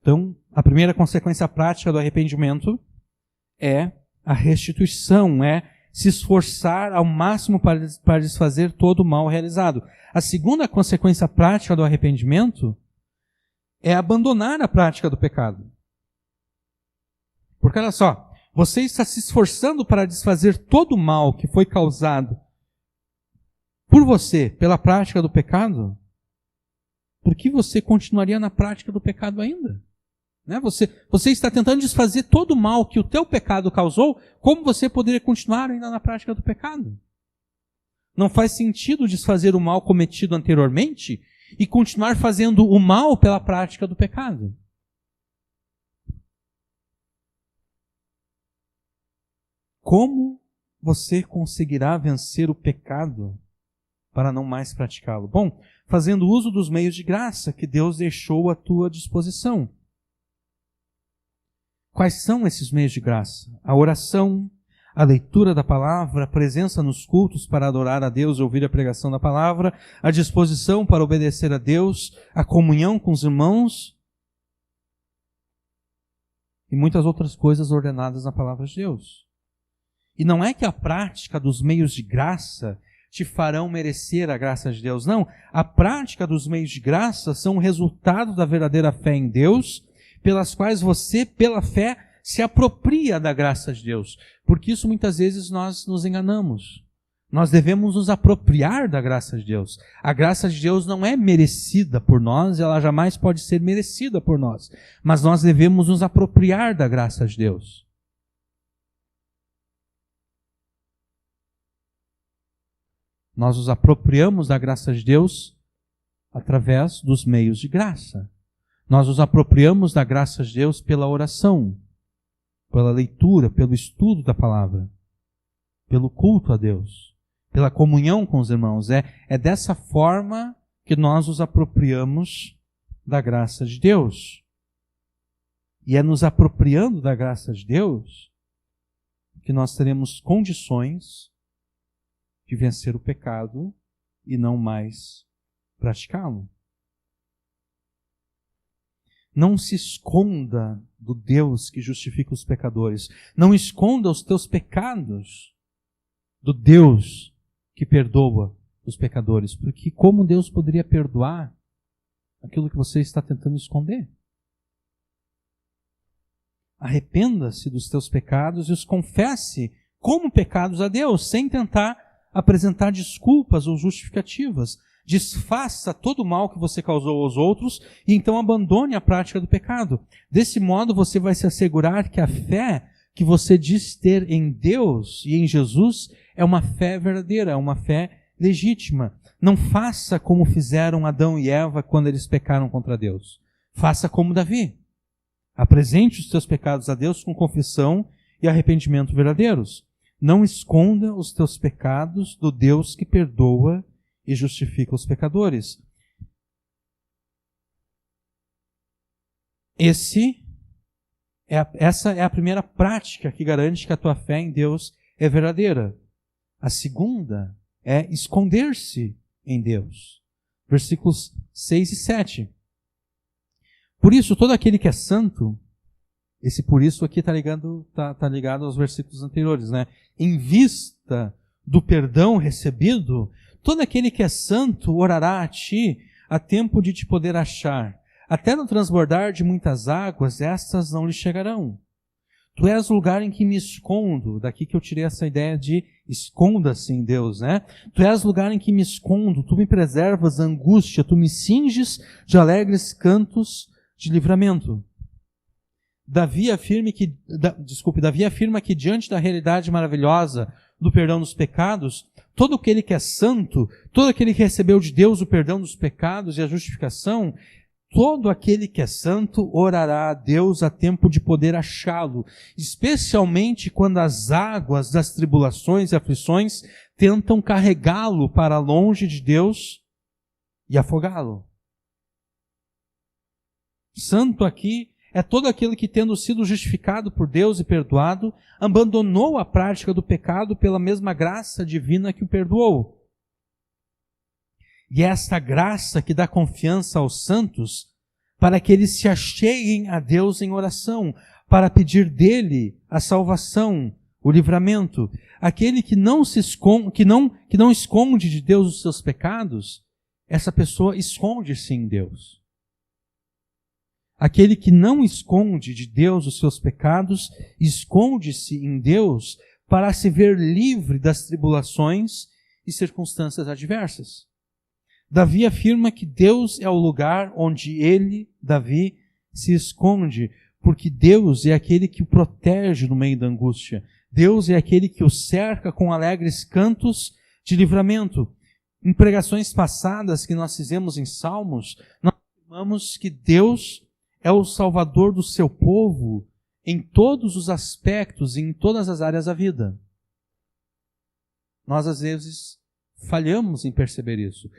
Então, a primeira consequência prática do arrependimento é a restituição, é se esforçar ao máximo para desfazer todo o mal realizado. A segunda consequência prática do arrependimento é abandonar a prática do pecado. Porque olha só, você está se esforçando para desfazer todo o mal que foi causado por você pela prática do pecado, por que você continuaria na prática do pecado ainda? Né? Você está tentando desfazer todo o mal que o teu pecado causou, como você poderia continuar ainda na prática do pecado? Não faz sentido desfazer o mal cometido anteriormente e continuar fazendo o mal pela prática do pecado. Como você conseguirá vencer o pecado para não mais praticá-lo? Bom, fazendo uso dos meios de graça que Deus deixou à tua disposição. Quais são esses meios de graça? A oração, a leitura da palavra, a presença nos cultos para adorar a Deus e ouvir a pregação da palavra, a disposição para obedecer a Deus, a comunhão com os irmãos e muitas outras coisas ordenadas na palavra de Deus. E não é que a prática dos meios de graça te farão merecer a graça de Deus. Não, a prática dos meios de graça são o resultado da verdadeira fé em Deus, pelas quais você, pela fé, se apropria da graça de Deus. Porque isso muitas vezes nós nos enganamos. Nós devemos nos apropriar da graça de Deus. A graça de Deus não é merecida por nós, ela jamais pode ser merecida por nós. Mas nós devemos nos apropriar da graça de Deus. Nós nos apropriamos da graça de Deus através dos meios de graça. Nós nos apropriamos da graça de Deus pela oração, pela leitura, pelo estudo da palavra, pelo culto a Deus, pela comunhão com os irmãos. É dessa forma que nós nos apropriamos da graça de Deus. E é nos apropriando da graça de Deus que nós teremos condições de vencer o pecado e não mais praticá-lo. Não se esconda do Deus que justifica os pecadores. Não esconda os teus pecados do Deus que perdoa os pecadores. Porque como Deus poderia perdoar aquilo que você está tentando esconder? Arrependa-se dos teus pecados e os confesse como pecados a Deus, sem tentar apresentar desculpas ou justificativas. Desfaça todo o mal que você causou aos outros e então abandone a prática do pecado. Desse modo você vai se assegurar que a fé que você diz ter em Deus e em Jesus é uma fé verdadeira, é uma fé legítima. Não faça como fizeram Adão e Eva quando eles pecaram contra Deus. Faça como Davi. Apresente os teus pecados a Deus com confissão e arrependimento verdadeiros. Não esconda os teus pecados do Deus que perdoa e justifica os pecadores. Essa é a primeira prática que garante que a tua fé em Deus é verdadeira. A segunda é esconder-se em Deus. Versículos 6 e 7. Por isso, todo aquele que é santo, esse por isso aqui está ligado aos versículos anteriores, né? Em vista do perdão recebido, todo aquele que é santo orará a ti a tempo de te poder achar. Até no transbordar de muitas águas, estas não lhe chegarão. Tu és o lugar em que me escondo. Daqui que eu tirei essa ideia de esconda-se em Deus, né? Tu és o lugar em que me escondo. Tu me preservas da angústia. Tu me cinges de alegres cantos de livramento. Davi afirma que diante da realidade maravilhosa do perdão dos pecados, todo aquele que é santo, todo aquele que recebeu de Deus o perdão dos pecados e a justificação, todo aquele que é santo orará a Deus a tempo de poder achá-lo, especialmente quando as águas das tribulações e aflições tentam carregá-lo para longe de Deus e afogá-lo. Santo aqui é todo aquele que, tendo sido justificado por Deus e perdoado, abandonou a prática do pecado pela mesma graça divina que o perdoou. E é esta graça que dá confiança aos santos para que eles se acheguem a Deus em oração, para pedir dele a salvação, o livramento. Aquele que não esconde de Deus os seus pecados, essa pessoa esconde-se em Deus. Aquele que não esconde de Deus os seus pecados, esconde-se em Deus para se ver livre das tribulações e circunstâncias adversas. Davi afirma que Deus é o lugar onde ele, Davi, se esconde, porque Deus é aquele que o protege no meio da angústia. Deus é aquele que o cerca com alegres cantos de livramento. Em pregações passadas que nós fizemos em Salmos, nós afirmamos que Deus é o Salvador do seu povo em todos os aspectos e em todas as áreas da vida. Nós, às vezes, falhamos em perceber isso.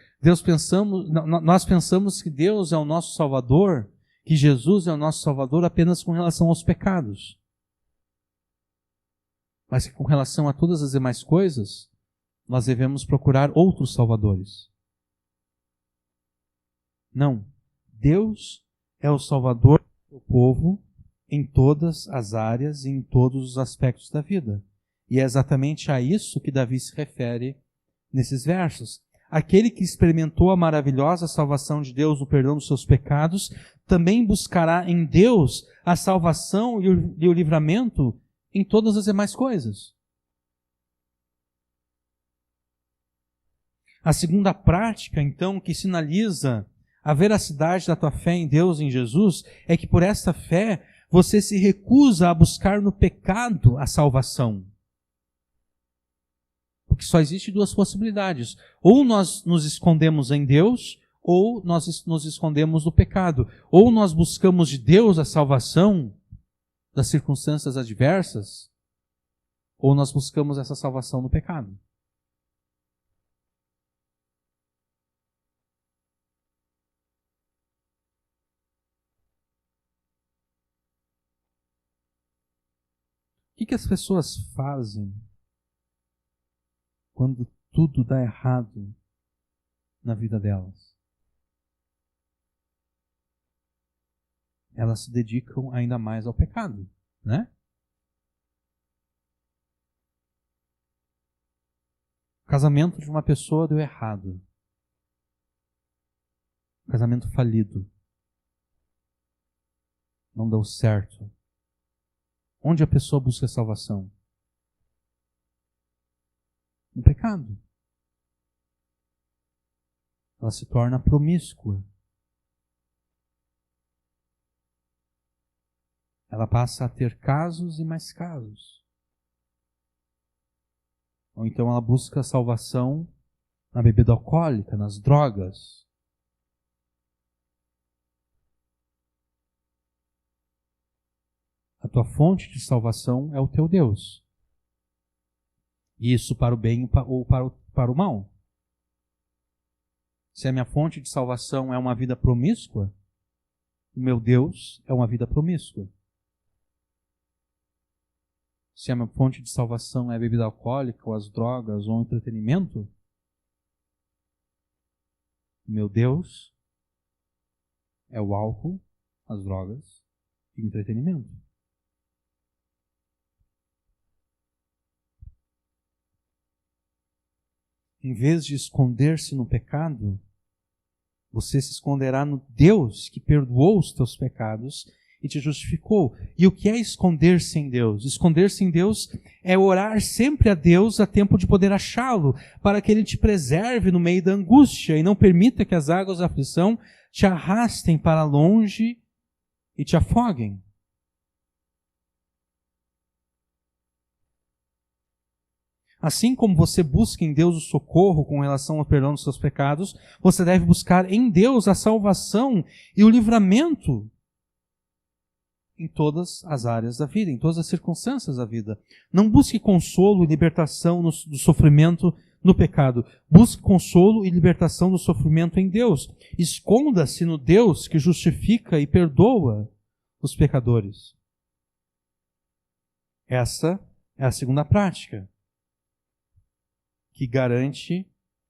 Nós pensamos que Deus é o nosso Salvador, que Jesus é o nosso Salvador apenas com relação aos pecados. Mas que com relação a todas as demais coisas, nós devemos procurar outros salvadores. Não. Deus é o Salvador do povo em todas as áreas e em todos os aspectos da vida. E é exatamente a isso que Davi se refere nesses versos. Aquele que experimentou a maravilhosa salvação de Deus no perdão dos seus pecados, também buscará em Deus a salvação e o livramento em todas as demais coisas. A segunda prática, então, que sinaliza a veracidade da tua fé em Deus, em Jesus, é que por esta fé você se recusa a buscar no pecado a salvação. Porque só existe duas possibilidades. Ou nós nos escondemos em Deus, ou nós nos escondemos no pecado. Ou nós buscamos de Deus a salvação das circunstâncias adversas, ou nós buscamos essa salvação no pecado. O que as pessoas fazem quando tudo dá errado na vida delas? Elas se dedicam ainda mais ao pecado, né? O casamento de uma pessoa deu errado. O casamento falido. Não deu certo. Onde a pessoa busca salvação? No pecado. Ela se torna promíscua. Ela passa a ter casos e mais casos. Ou então ela busca salvação na bebida alcoólica, nas drogas. A tua fonte de salvação é o teu Deus. Isso para o bem ou para o mal. Se a minha fonte de salvação é uma vida promíscua, o meu Deus é uma vida promíscua. Se a minha fonte de salvação é a bebida alcoólica, ou as drogas, ou o entretenimento, o meu Deus é o álcool, as drogas e o entretenimento. Em vez de esconder-se no pecado, você se esconderá no Deus que perdoou os teus pecados e te justificou. E o que é esconder-se em Deus? Esconder-se em Deus é orar sempre a Deus a tempo de poder achá-lo, para que Ele te preserve no meio da angústia e não permita que as águas da aflição te arrastem para longe e te afoguem. Assim como você busca em Deus o socorro com relação ao perdão dos seus pecados, você deve buscar em Deus a salvação e o livramento em todas as áreas da vida, em todas as circunstâncias da vida. Não busque consolo e libertação do sofrimento no pecado. Busque consolo e libertação do sofrimento em Deus. Esconda-se no Deus que justifica e perdoa os pecadores. Essa é a segunda prática que garante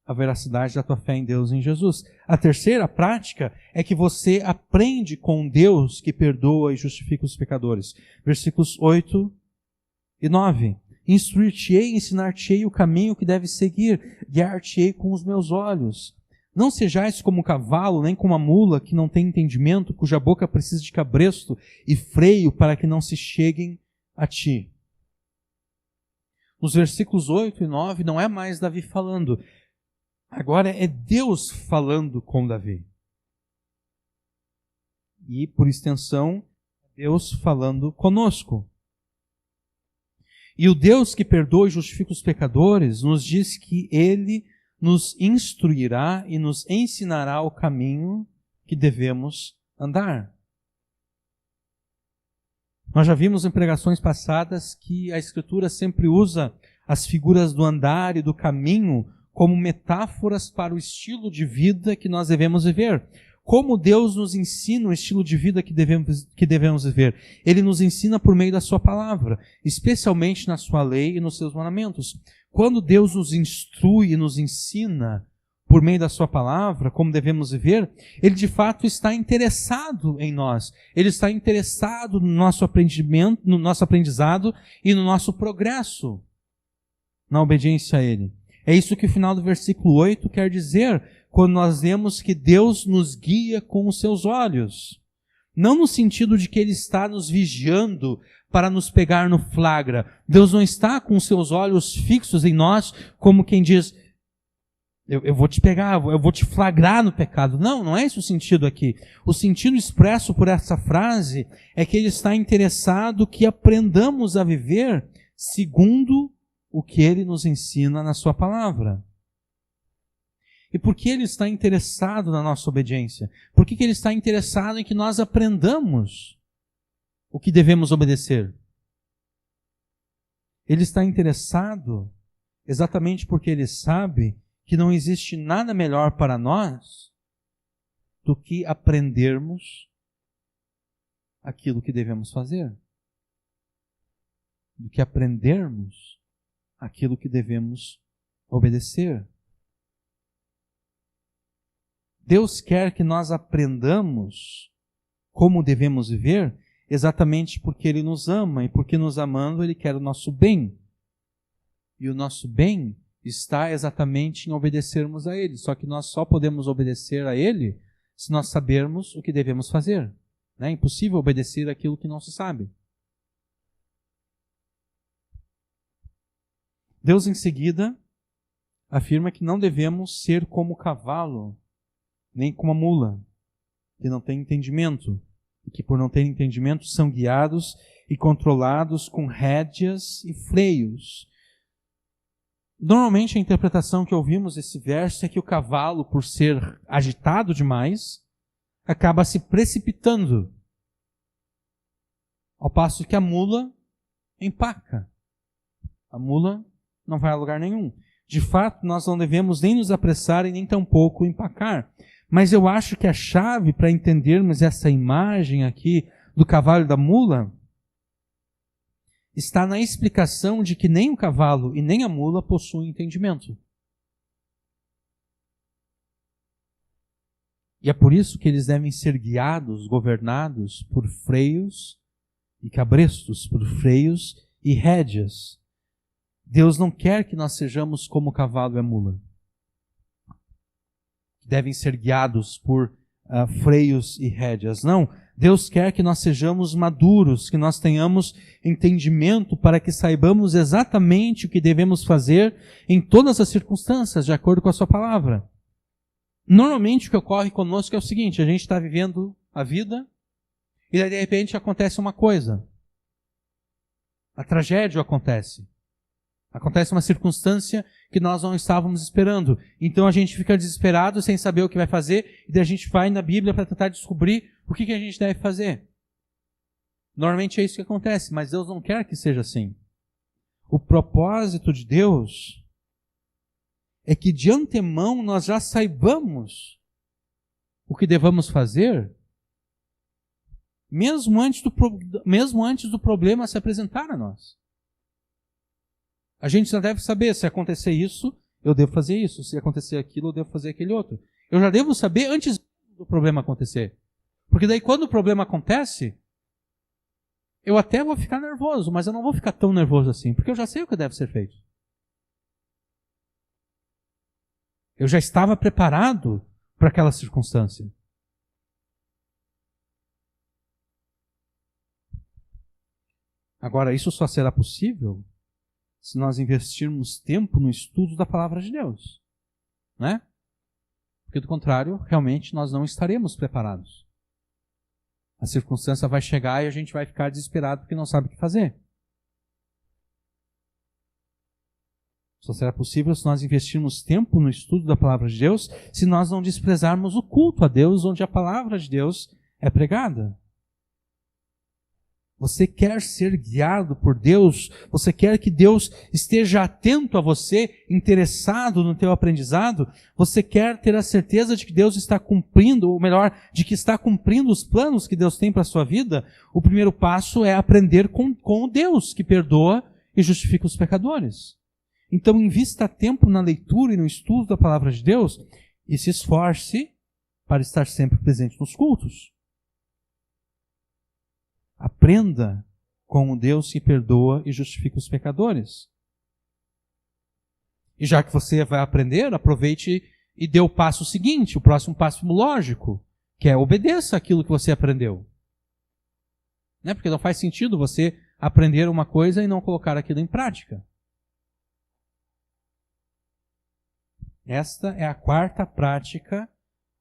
a veracidade da tua fé em Deus e em Jesus. A terceira prática é que você aprende com Deus que perdoa e justifica os pecadores. Versículos 8 e 9. Instruir-te-ei, ensinar-te-ei o caminho que deves seguir, guiar-te-ei com os meus olhos. Não sejais como um cavalo, nem como uma mula que não tem entendimento, cuja boca precisa de cabresto e freio para que não se cheguem a ti. Nos versículos 8 e 9 não é mais Davi falando. Agora é Deus falando com Davi. E, por extensão, Deus falando conosco. E o Deus que perdoa e justifica os pecadores nos diz que Ele nos instruirá e nos ensinará o caminho que devemos andar. Nós já vimos em pregações passadas que a Escritura sempre usa as figuras do andar e do caminho como metáforas para o estilo de vida que nós devemos viver. como Deus nos ensina o estilo de vida que devemos viver. Ele nos ensina por meio da sua palavra, especialmente na sua lei e nos seus mandamentos. Quando Deus nos instrui e nos ensina por meio da sua palavra, como devemos viver, Ele de fato está interessado em nós. Ele está interessado no nosso aprendimento, no nosso aprendizado e no nosso progresso na obediência a Ele. É isso que o final do versículo 8 quer dizer, quando nós vemos que Deus nos guia com os seus olhos. Não no sentido de que Ele está nos vigiando para nos pegar no flagra. Deus não está com os seus olhos fixos em nós, como quem diz, eu vou te pegar, eu vou te flagrar no pecado. Não, não é esse o sentido aqui. O sentido expresso por essa frase é que Ele está interessado que aprendamos a viver segundo o que Ele nos ensina na sua palavra. E por que Ele está interessado na nossa obediência? Por que Ele está interessado em que nós aprendamos o que devemos obedecer? Ele está interessado exatamente porque Ele sabe que não existe nada melhor para nós do que aprendermos aquilo que devemos fazer. Do que aprendermos aquilo que devemos obedecer. Deus quer que nós aprendamos como devemos viver exatamente porque Ele nos ama e porque nos amando Ele quer o nosso bem. E o nosso bem está exatamente em obedecermos a Ele. Só que nós só podemos obedecer a Ele se nós sabermos o que devemos fazer. É impossível obedecer aquilo que não se sabe. Deus, em seguida, afirma que não devemos ser como o cavalo, nem como a mula, que não tem entendimento, e que por não ter entendimento são guiados e controlados com rédeas e freios. Normalmente a interpretação que ouvimos desse verso é que o cavalo, por ser agitado demais, acaba se precipitando, ao passo que a mula empaca. A mula não vai a lugar nenhum. De fato, nós não devemos nem nos apressar e nem tampouco empacar. Mas eu acho que a chave para entendermos essa imagem aqui do cavalo e da mula está na explicação de que nem o cavalo e nem a mula possuem entendimento. E é por isso que eles devem ser guiados, governados por freios e cabrestos, por freios e rédeas. Deus não quer que nós sejamos como o cavalo e a mula. Devem ser guiados por freios e rédeas. Não, Deus quer que nós sejamos maduros, que nós tenhamos entendimento para que saibamos exatamente o que devemos fazer em todas as circunstâncias, de acordo com a sua palavra. Normalmente o que ocorre conosco é o seguinte: a gente está vivendo a vida e daí de repente acontece uma coisa. A tragédia acontece. Acontece uma circunstância que nós não estávamos esperando. Então a gente fica desesperado, sem saber o que vai fazer, e daí a gente vai na Bíblia para tentar descobrir o que a gente deve fazer. Normalmente é isso que acontece, mas Deus não quer que seja assim. O propósito de Deus é que de antemão nós já saibamos o que devamos fazer, mesmo antes do problema se apresentar a nós. A gente já deve saber, se acontecer isso, eu devo fazer isso. Se acontecer aquilo, eu devo fazer aquele outro. Eu já devo saber antes do problema acontecer. Porque daí quando o problema acontece, eu até vou ficar nervoso, mas eu não vou ficar tão nervoso assim, porque eu já sei o que deve ser feito. Eu já estava preparado para aquela circunstância. Agora, isso só será possível se nós investirmos tempo no estudo da palavra de Deus, né? Porque do contrário, realmente nós não estaremos preparados. A circunstância vai chegar e a gente vai ficar desesperado porque não sabe o que fazer. Só será possível se nós investirmos tempo no estudo da palavra de Deus, se nós não desprezarmos o culto a Deus, onde a palavra de Deus é pregada. Você quer ser guiado por Deus? Você quer que Deus esteja atento a você, interessado no teu aprendizado? Você quer ter a certeza de que Deus está cumprindo, ou melhor, de que está cumprindo os planos que Deus tem para a sua vida? O primeiro passo é aprender com o Deus que perdoa e justifica os pecadores. Então invista tempo na leitura e no estudo da palavra de Deus e se esforce para estar sempre presente nos cultos. Aprenda com o Deus que perdoa e justifica os pecadores. E já que você vai aprender, aproveite e dê o passo seguinte, o próximo passo lógico, que é obedeça aquilo que você aprendeu. Né? Porque não faz sentido você aprender uma coisa e não colocar aquilo em prática. Esta é a quarta prática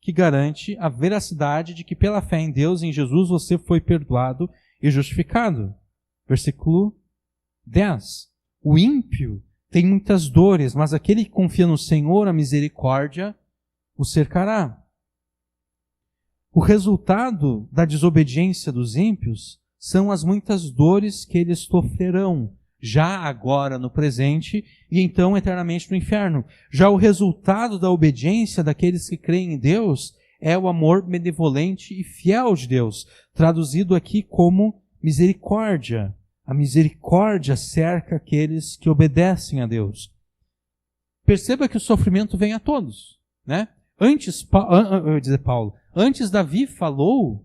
que garante a veracidade de que pela fé em Deus, em Jesus, você foi perdoado e justificado. Versículo 10. O ímpio tem muitas dores, mas aquele que confia no Senhor, a misericórdia o cercará. O resultado da desobediência dos ímpios são as muitas dores que eles sofrerão, já agora no presente e então eternamente no inferno. Já o resultado da obediência daqueles que creem em Deus é o amor benevolente e fiel de Deus, traduzido aqui como misericórdia. A misericórdia cerca aqueles que obedecem a Deus. Perceba que o sofrimento vem a todos, né? Antes Davi falou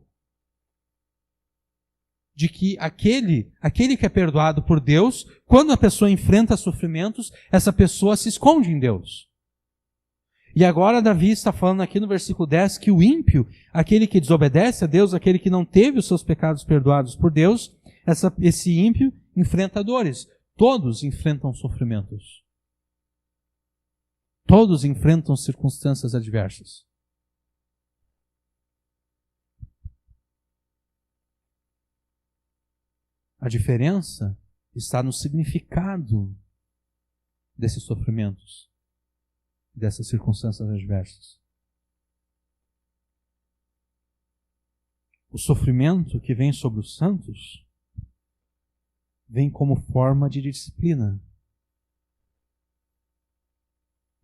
de que aquele que é perdoado por Deus, quando a pessoa enfrenta sofrimentos, essa pessoa se esconde em Deus. E agora Davi está falando aqui no versículo 10 que o ímpio, aquele que desobedece a Deus, aquele que não teve os seus pecados perdoados por Deus, esse ímpio enfrenta dores. Todos enfrentam sofrimentos. Todos enfrentam circunstâncias adversas. A diferença está no significado desses sofrimentos, dessas circunstâncias adversas. O sofrimento que vem sobre os santos vem como forma de disciplina.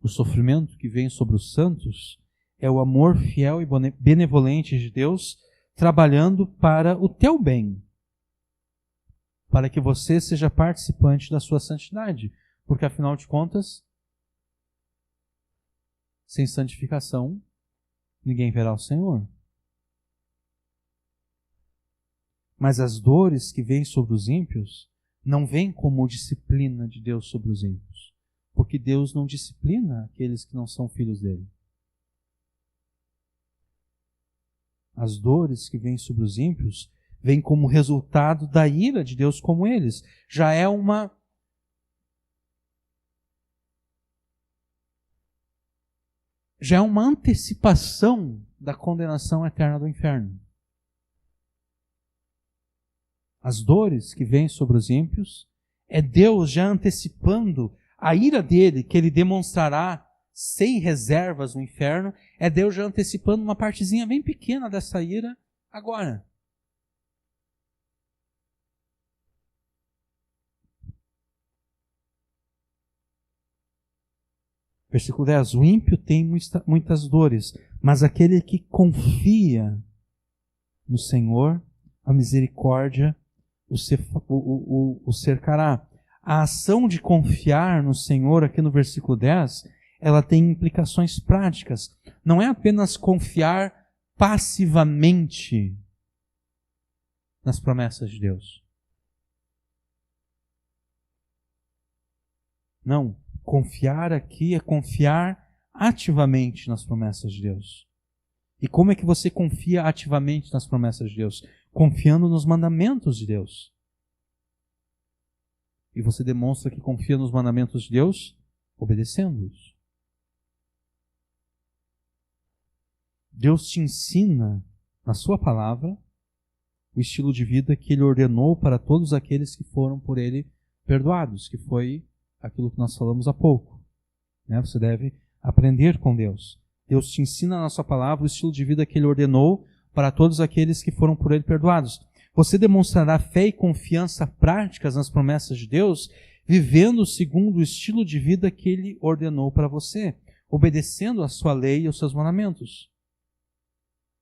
O sofrimento que vem sobre os santos é o amor fiel e benevolente de Deus trabalhando para o teu bem, para que você seja participante da sua santidade, porque afinal de contas, sem santificação, ninguém verá o Senhor. Mas as dores que vêm sobre os ímpios não vêm como disciplina de Deus sobre os ímpios, porque Deus não disciplina aqueles que não são filhos dele. As dores que vêm sobre os ímpios vêm como resultado da ira de Deus como eles. Já é uma antecipação da condenação eterna do inferno. As dores que vêm sobre os ímpios é Deus já antecipando a ira dele, que ele demonstrará sem reservas no inferno, é Deus já antecipando uma partezinha bem pequena dessa ira agora. Versículo 10. O ímpio tem muitas dores, mas aquele que confia no Senhor, a misericórdia o cercará. A ação de confiar no Senhor, aqui no versículo 10, ela tem implicações práticas. Não é apenas confiar passivamente nas promessas de Deus. Não. Confiar aqui é confiar ativamente nas promessas de Deus. E como é que você confia ativamente nas promessas de Deus? Confiando nos mandamentos de Deus. E você demonstra que confia nos mandamentos de Deus obedecendo-os. Deus te ensina na sua palavra o estilo de vida que Ele ordenou para todos aqueles que foram por Ele perdoados, que foi aquilo que nós falamos há pouco. Você deve aprender com Deus. Deus te ensina na sua palavra o estilo de vida que Ele ordenou para todos aqueles que foram por Ele perdoados. Você demonstrará fé e confiança práticas nas promessas de Deus, vivendo segundo o estilo de vida que Ele ordenou para você, obedecendo a sua lei e os seus mandamentos.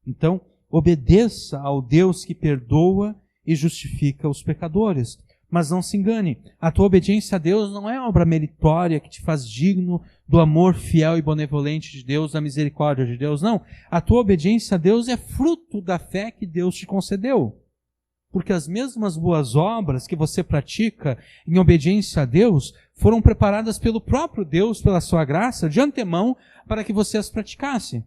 Então, obedeça ao Deus que perdoa e justifica os pecadores. Mas não se engane, a tua obediência a Deus não é obra meritória que te faz digno do amor fiel e benevolente de Deus, da misericórdia de Deus. Não, a tua obediência a Deus é fruto da fé que Deus te concedeu. Porque as mesmas boas obras que você pratica em obediência a Deus foram preparadas pelo próprio Deus, pela sua graça, de antemão, para que você as praticasse.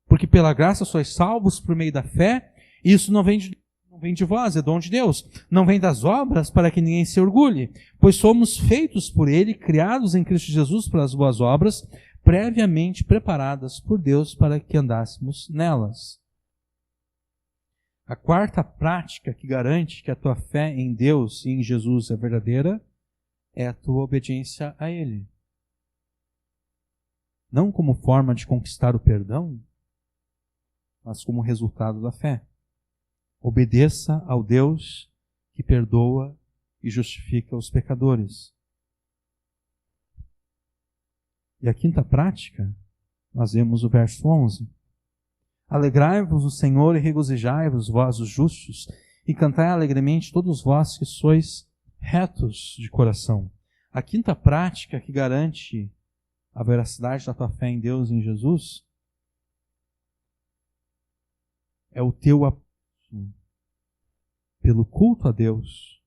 Porque pela graça sois salvos por meio da fé, e isso não vem de vós, é dom de Deus. Não vem das obras para que ninguém se orgulhe, pois somos feitos por Ele, criados em Cristo Jesus para as boas obras, previamente preparadas por Deus para que andássemos nelas. A quarta prática que garante que a tua fé em Deus e em Jesus é verdadeira é a tua obediência a Ele. Não como forma de conquistar o perdão, mas como resultado da fé. Obedeça ao Deus que perdoa e justifica os pecadores. E a quinta prática, nós vemos o verso 11. Alegrai-vos o Senhor e regozijai-vos, vós os justos, e cantai alegremente todos vós que sois retos de coração. A quinta prática que garante a veracidade da tua fé em Deus e em Jesus é o teu apreço pelo culto a Deus.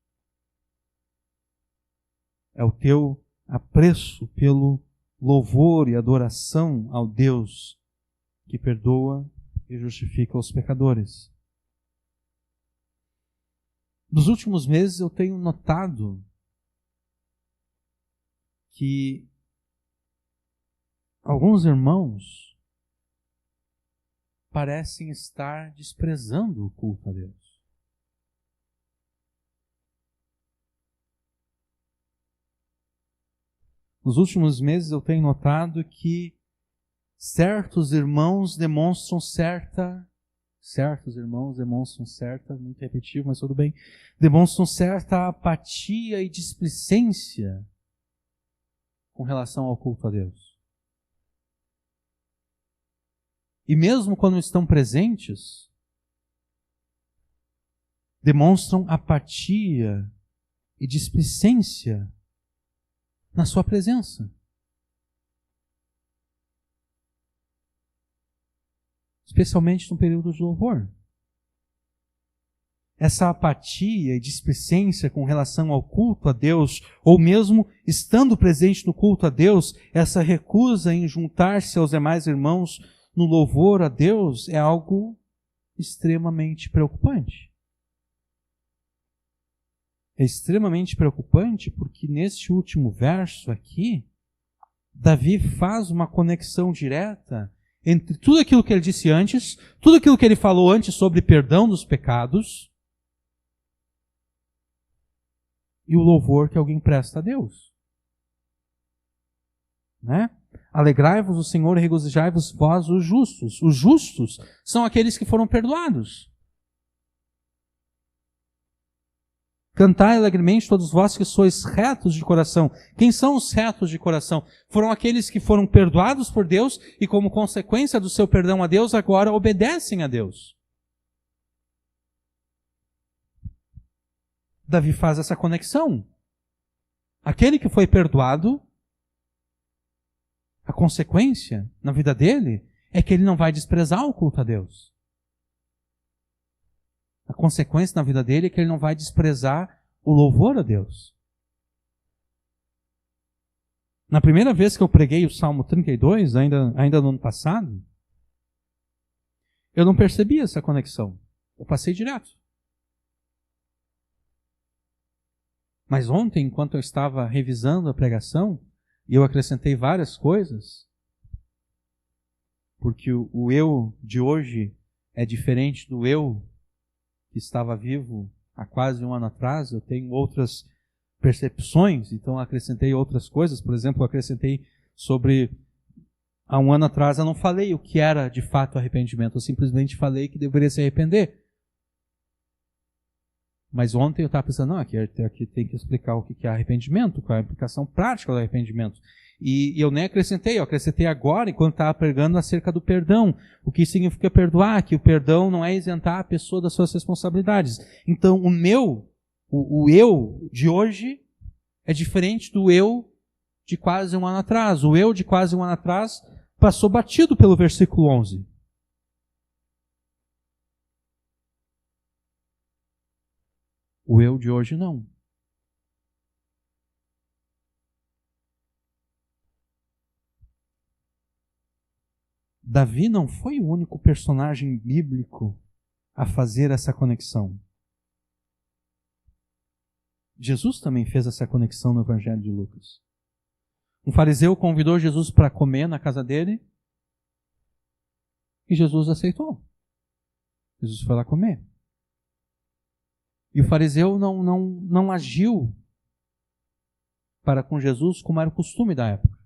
É o teu apreço pelo louvor e adoração ao Deus que perdoa e justifica os pecadores. Nos últimos meses eu tenho notado que alguns irmãos parecem estar desprezando o culto a Deus. Nos últimos meses eu tenho notado que certos irmãos demonstram certa, muito repetitivo, mas tudo bem, demonstram certa apatia e displicência com relação ao culto a Deus. E mesmo quando estão presentes, demonstram apatia e displicência na sua presença. Especialmente no período de louvor. Essa apatia e displicência com relação ao culto a Deus, ou mesmo estando presente no culto a Deus, essa recusa em juntar-se aos demais irmãos no louvor a Deus é algo extremamente preocupante. É extremamente preocupante porque neste último verso aqui, Davi faz uma conexão direta entre tudo aquilo que ele disse antes, tudo aquilo que ele falou antes sobre perdão dos pecados e o louvor que alguém presta a Deus. Né? Alegrai-vos o Senhor e regozijai-vos vós os justos. Os justos são aqueles que foram perdoados. Cantai alegremente todos vós que sois retos de coração. Quem são os retos de coração? Foram aqueles que foram perdoados por Deus e como consequência do seu perdão a Deus, agora obedecem a Deus. Davi faz essa conexão. Aquele que foi perdoado, a consequência na vida dele é que ele não vai desprezar o culto a Deus. A consequência na vida dele é que ele não vai desprezar o louvor a Deus. Na primeira vez que eu preguei o Salmo 32, ainda no ano passado, eu não percebi essa conexão. Eu passei direto. Mas ontem, enquanto eu estava revisando a pregação, e eu acrescentei várias coisas, porque o eu de hoje é diferente do eu que estava vivo há quase um ano atrás, eu tenho outras percepções, então acrescentei outras coisas. Por exemplo, eu acrescentei sobre, há um ano atrás eu não falei o que era de fato arrependimento, eu simplesmente falei que deveria se arrepender. Mas ontem eu estava pensando, não, aqui tem que explicar o que é arrependimento, qual é a implicação prática do arrependimento. E eu nem acrescentei, eu acrescentei agora, enquanto estava pregando, acerca do perdão. O que significa perdoar? Que o perdão não é isentar a pessoa das suas responsabilidades. Então, o eu de hoje é diferente do eu de quase um ano atrás. O eu de quase um ano atrás passou batido pelo versículo 11. O eu de hoje não. Davi não foi o único personagem bíblico a fazer essa conexão. Jesus também fez essa conexão no Evangelho de Lucas. Um fariseu convidou Jesus para comer na casa dele e Jesus aceitou. Jesus foi lá comer. E o fariseu não agiu para com Jesus como era o costume da época.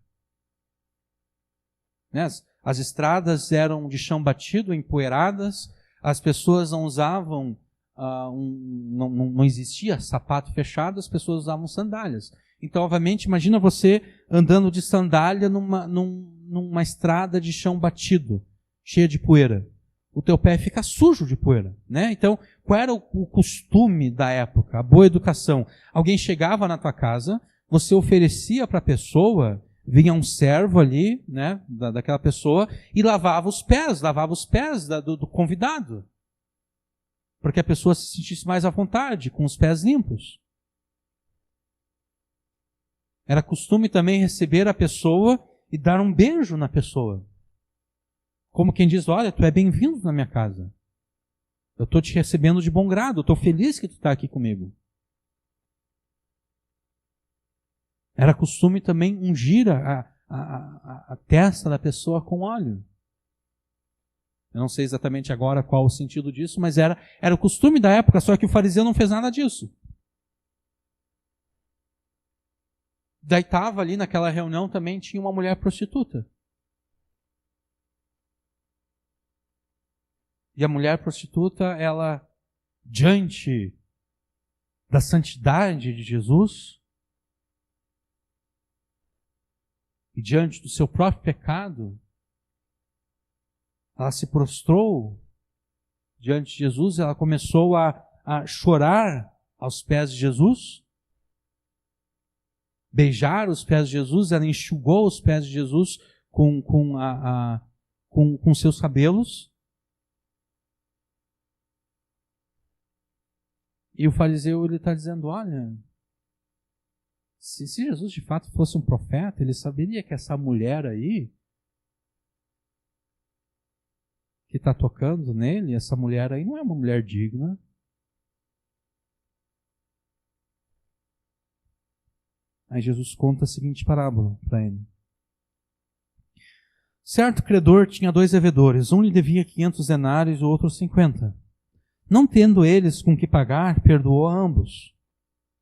Né? As estradas eram de chão batido, empoeiradas, as pessoas não usavam, não existia sapato fechado, as pessoas usavam sandálias. Então, obviamente, imagina você andando de sandália numa estrada de chão batido, cheia de poeira. O teu pé fica sujo de poeira, né? Então, qual era o costume da época? A boa educação. Alguém chegava na tua casa, você oferecia para a pessoa, vinha um servo ali, né, daquela pessoa, e lavava os pés do convidado. Para que a pessoa se sentisse mais à vontade, com os pés limpos. Era costume também receber a pessoa e dar um beijo na pessoa. Como quem diz, olha, tu é bem-vindo na minha casa. Eu estou te recebendo de bom grado, eu estou feliz que tu está aqui comigo. Era costume também ungir a testa da pessoa com óleo. Eu não sei exatamente agora qual o sentido disso, mas era o costume da época, só que o fariseu não fez nada disso. Daí estava ali naquela reunião também, tinha uma mulher prostituta. E a mulher prostituta, ela, diante da santidade de Jesus, e diante do seu próprio pecado, ela se prostrou diante de Jesus, ela começou a chorar aos pés de Jesus, beijar os pés de Jesus, ela enxugou os pés de Jesus com seus cabelos. E o fariseu ele está dizendo, olha, se Jesus de fato fosse um profeta, ele saberia que essa mulher aí, que está tocando nele, essa mulher aí não é uma mulher digna. Aí Jesus conta a seguinte parábola para ele. Certo credor tinha 2 devedores, um lhe devia 500 denários e o outro 50. Não tendo eles com que pagar, perdoou a ambos.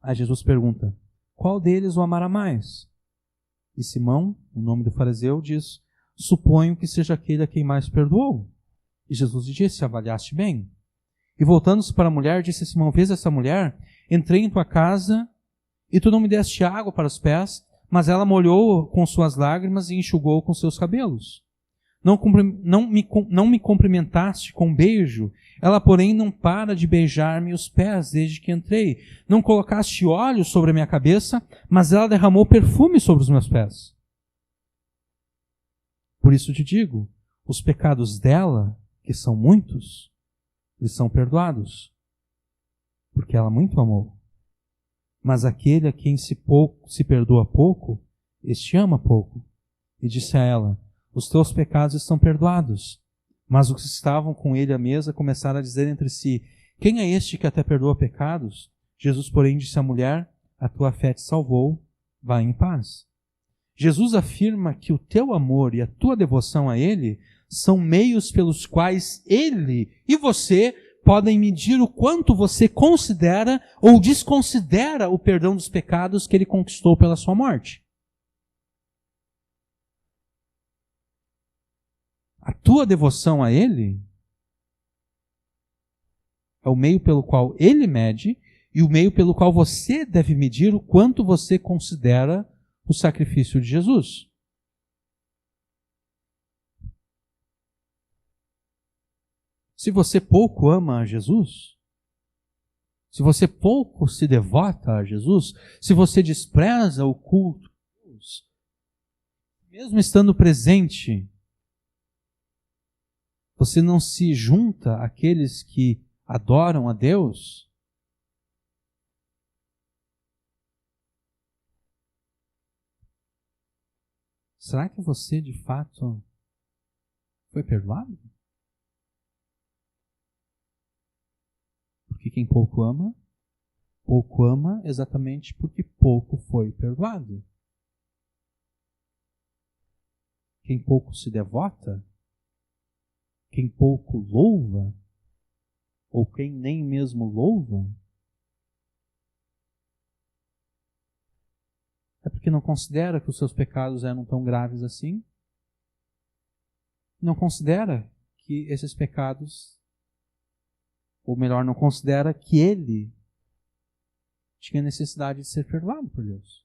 Aí Jesus pergunta, qual deles o amará mais? E Simão, o nome do fariseu, diz, suponho que seja aquele a quem mais perdoou. E Jesus lhe disse, avaliaste bem. E voltando-se para a mulher, disse a Simão, vês essa mulher? Entrei em tua casa e tu não me deste água para os pés, mas ela molhou com suas lágrimas e enxugou com seus cabelos. Não me cumprimentaste com um beijo, ela, porém, não para de beijar-me os pés desde que entrei. Não colocaste óleo sobre a minha cabeça, mas ela derramou perfume sobre os meus pés. Por isso te digo, os pecados dela, que são muitos, lhes são perdoados, porque ela muito amou. Mas aquele a quem se perdoa pouco, este ama pouco. E disse a ela, os teus pecados estão perdoados. Mas os que estavam com ele à mesa começaram a dizer entre si, quem é este que até perdoa pecados? Jesus, porém, disse à mulher, a tua fé te salvou, vai em paz. Jesus afirma que o teu amor e a tua devoção a ele são meios pelos quais ele e você podem medir o quanto você considera ou desconsidera o perdão dos pecados que ele conquistou pela sua morte. A tua devoção a ele é o meio pelo qual ele mede e o meio pelo qual você deve medir o quanto você considera o sacrifício de Jesus. Se você pouco ama a Jesus, se você pouco se devota a Jesus, se você despreza o culto a Deus, mesmo estando presente, você não se junta àqueles que adoram a Deus, será que você de fato foi perdoado? Porque quem pouco ama exatamente porque pouco foi perdoado. Quem pouco se devota, quem pouco louva, ou quem nem mesmo louva, é porque não considera que os seus pecados eram tão graves assim, não considera que esses pecados, ou melhor, não considera que ele tinha necessidade de ser perdoado por Deus.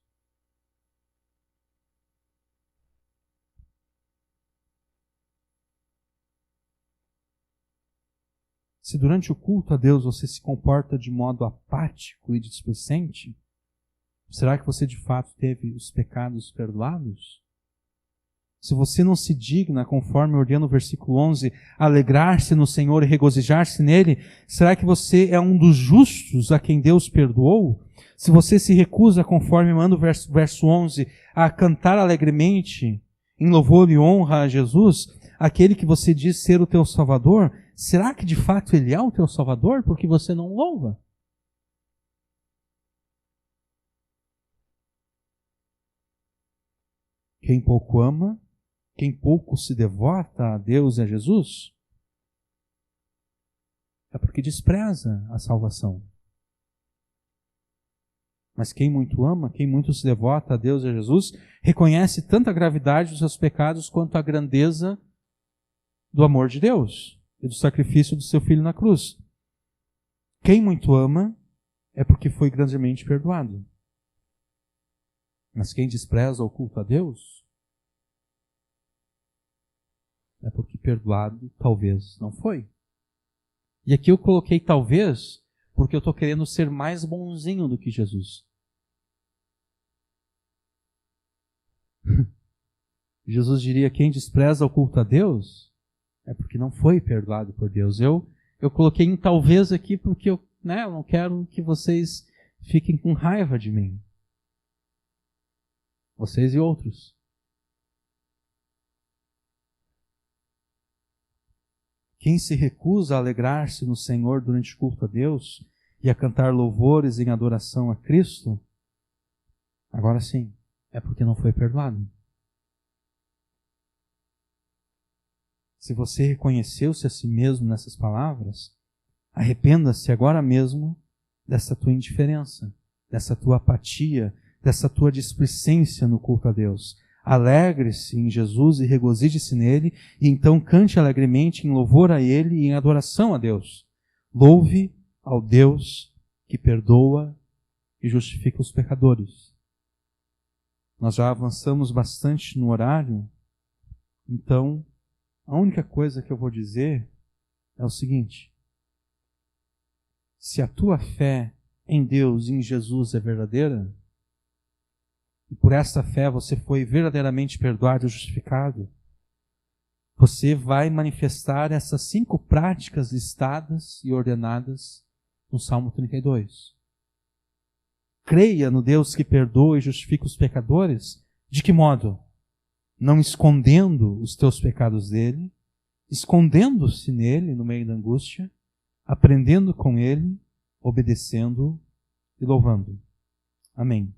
Se durante o culto a Deus você se comporta de modo apático e displicente, será que você de fato teve os pecados perdoados? Se você não se digna, conforme ordena o versículo 11, alegrar-se no Senhor e regozijar-se nele, será que você é um dos justos a quem Deus perdoou? Se você se recusa, conforme manda o verso 11, a cantar alegremente, em louvor e honra a Jesus, aquele que você diz ser o teu Salvador, será que de fato ele é o teu Salvador porque você não louva? Quem pouco ama, quem pouco se devota a Deus e a Jesus, é porque despreza a salvação. Mas quem muito ama, quem muito se devota a Deus e a Jesus, reconhece tanto a gravidade dos seus pecados quanto a grandeza do amor de Deus e do sacrifício do seu Filho na cruz. Quem muito ama é porque foi grandemente perdoado. Mas quem despreza o culto a Deus é porque perdoado talvez não foi. E aqui eu coloquei talvez porque eu estou querendo ser mais bonzinho do que Jesus. Jesus diria: quem despreza o culto a Deus é porque não foi perdoado por Deus. Eu coloquei um talvez aqui porque eu não quero que vocês fiquem com raiva de mim. Vocês e outros. Quem se recusa a alegrar-se no Senhor durante o culto a Deus e a cantar louvores em adoração a Cristo, agora sim, é porque não foi perdoado. Se você reconheceu-se a si mesmo nessas palavras, arrependa-se agora mesmo dessa tua indiferença, dessa tua apatia, dessa tua displicência no culto a Deus. Alegre-se em Jesus e regozije-se nele, e então cante alegremente em louvor a ele e em adoração a Deus. Louve ao Deus que perdoa e justifica os pecadores. Nós já avançamos bastante no horário, então a única coisa que eu vou dizer é o seguinte: se a tua fé em Deus e em Jesus é verdadeira, e por essa fé você foi verdadeiramente perdoado e justificado, você vai manifestar essas 5 práticas listadas e ordenadas no Salmo 32. Creia no Deus que perdoa e justifica os pecadores. De que modo? Não escondendo os teus pecados dele, escondendo-se nele no meio da angústia, aprendendo com ele, obedecendo e louvando. Amém.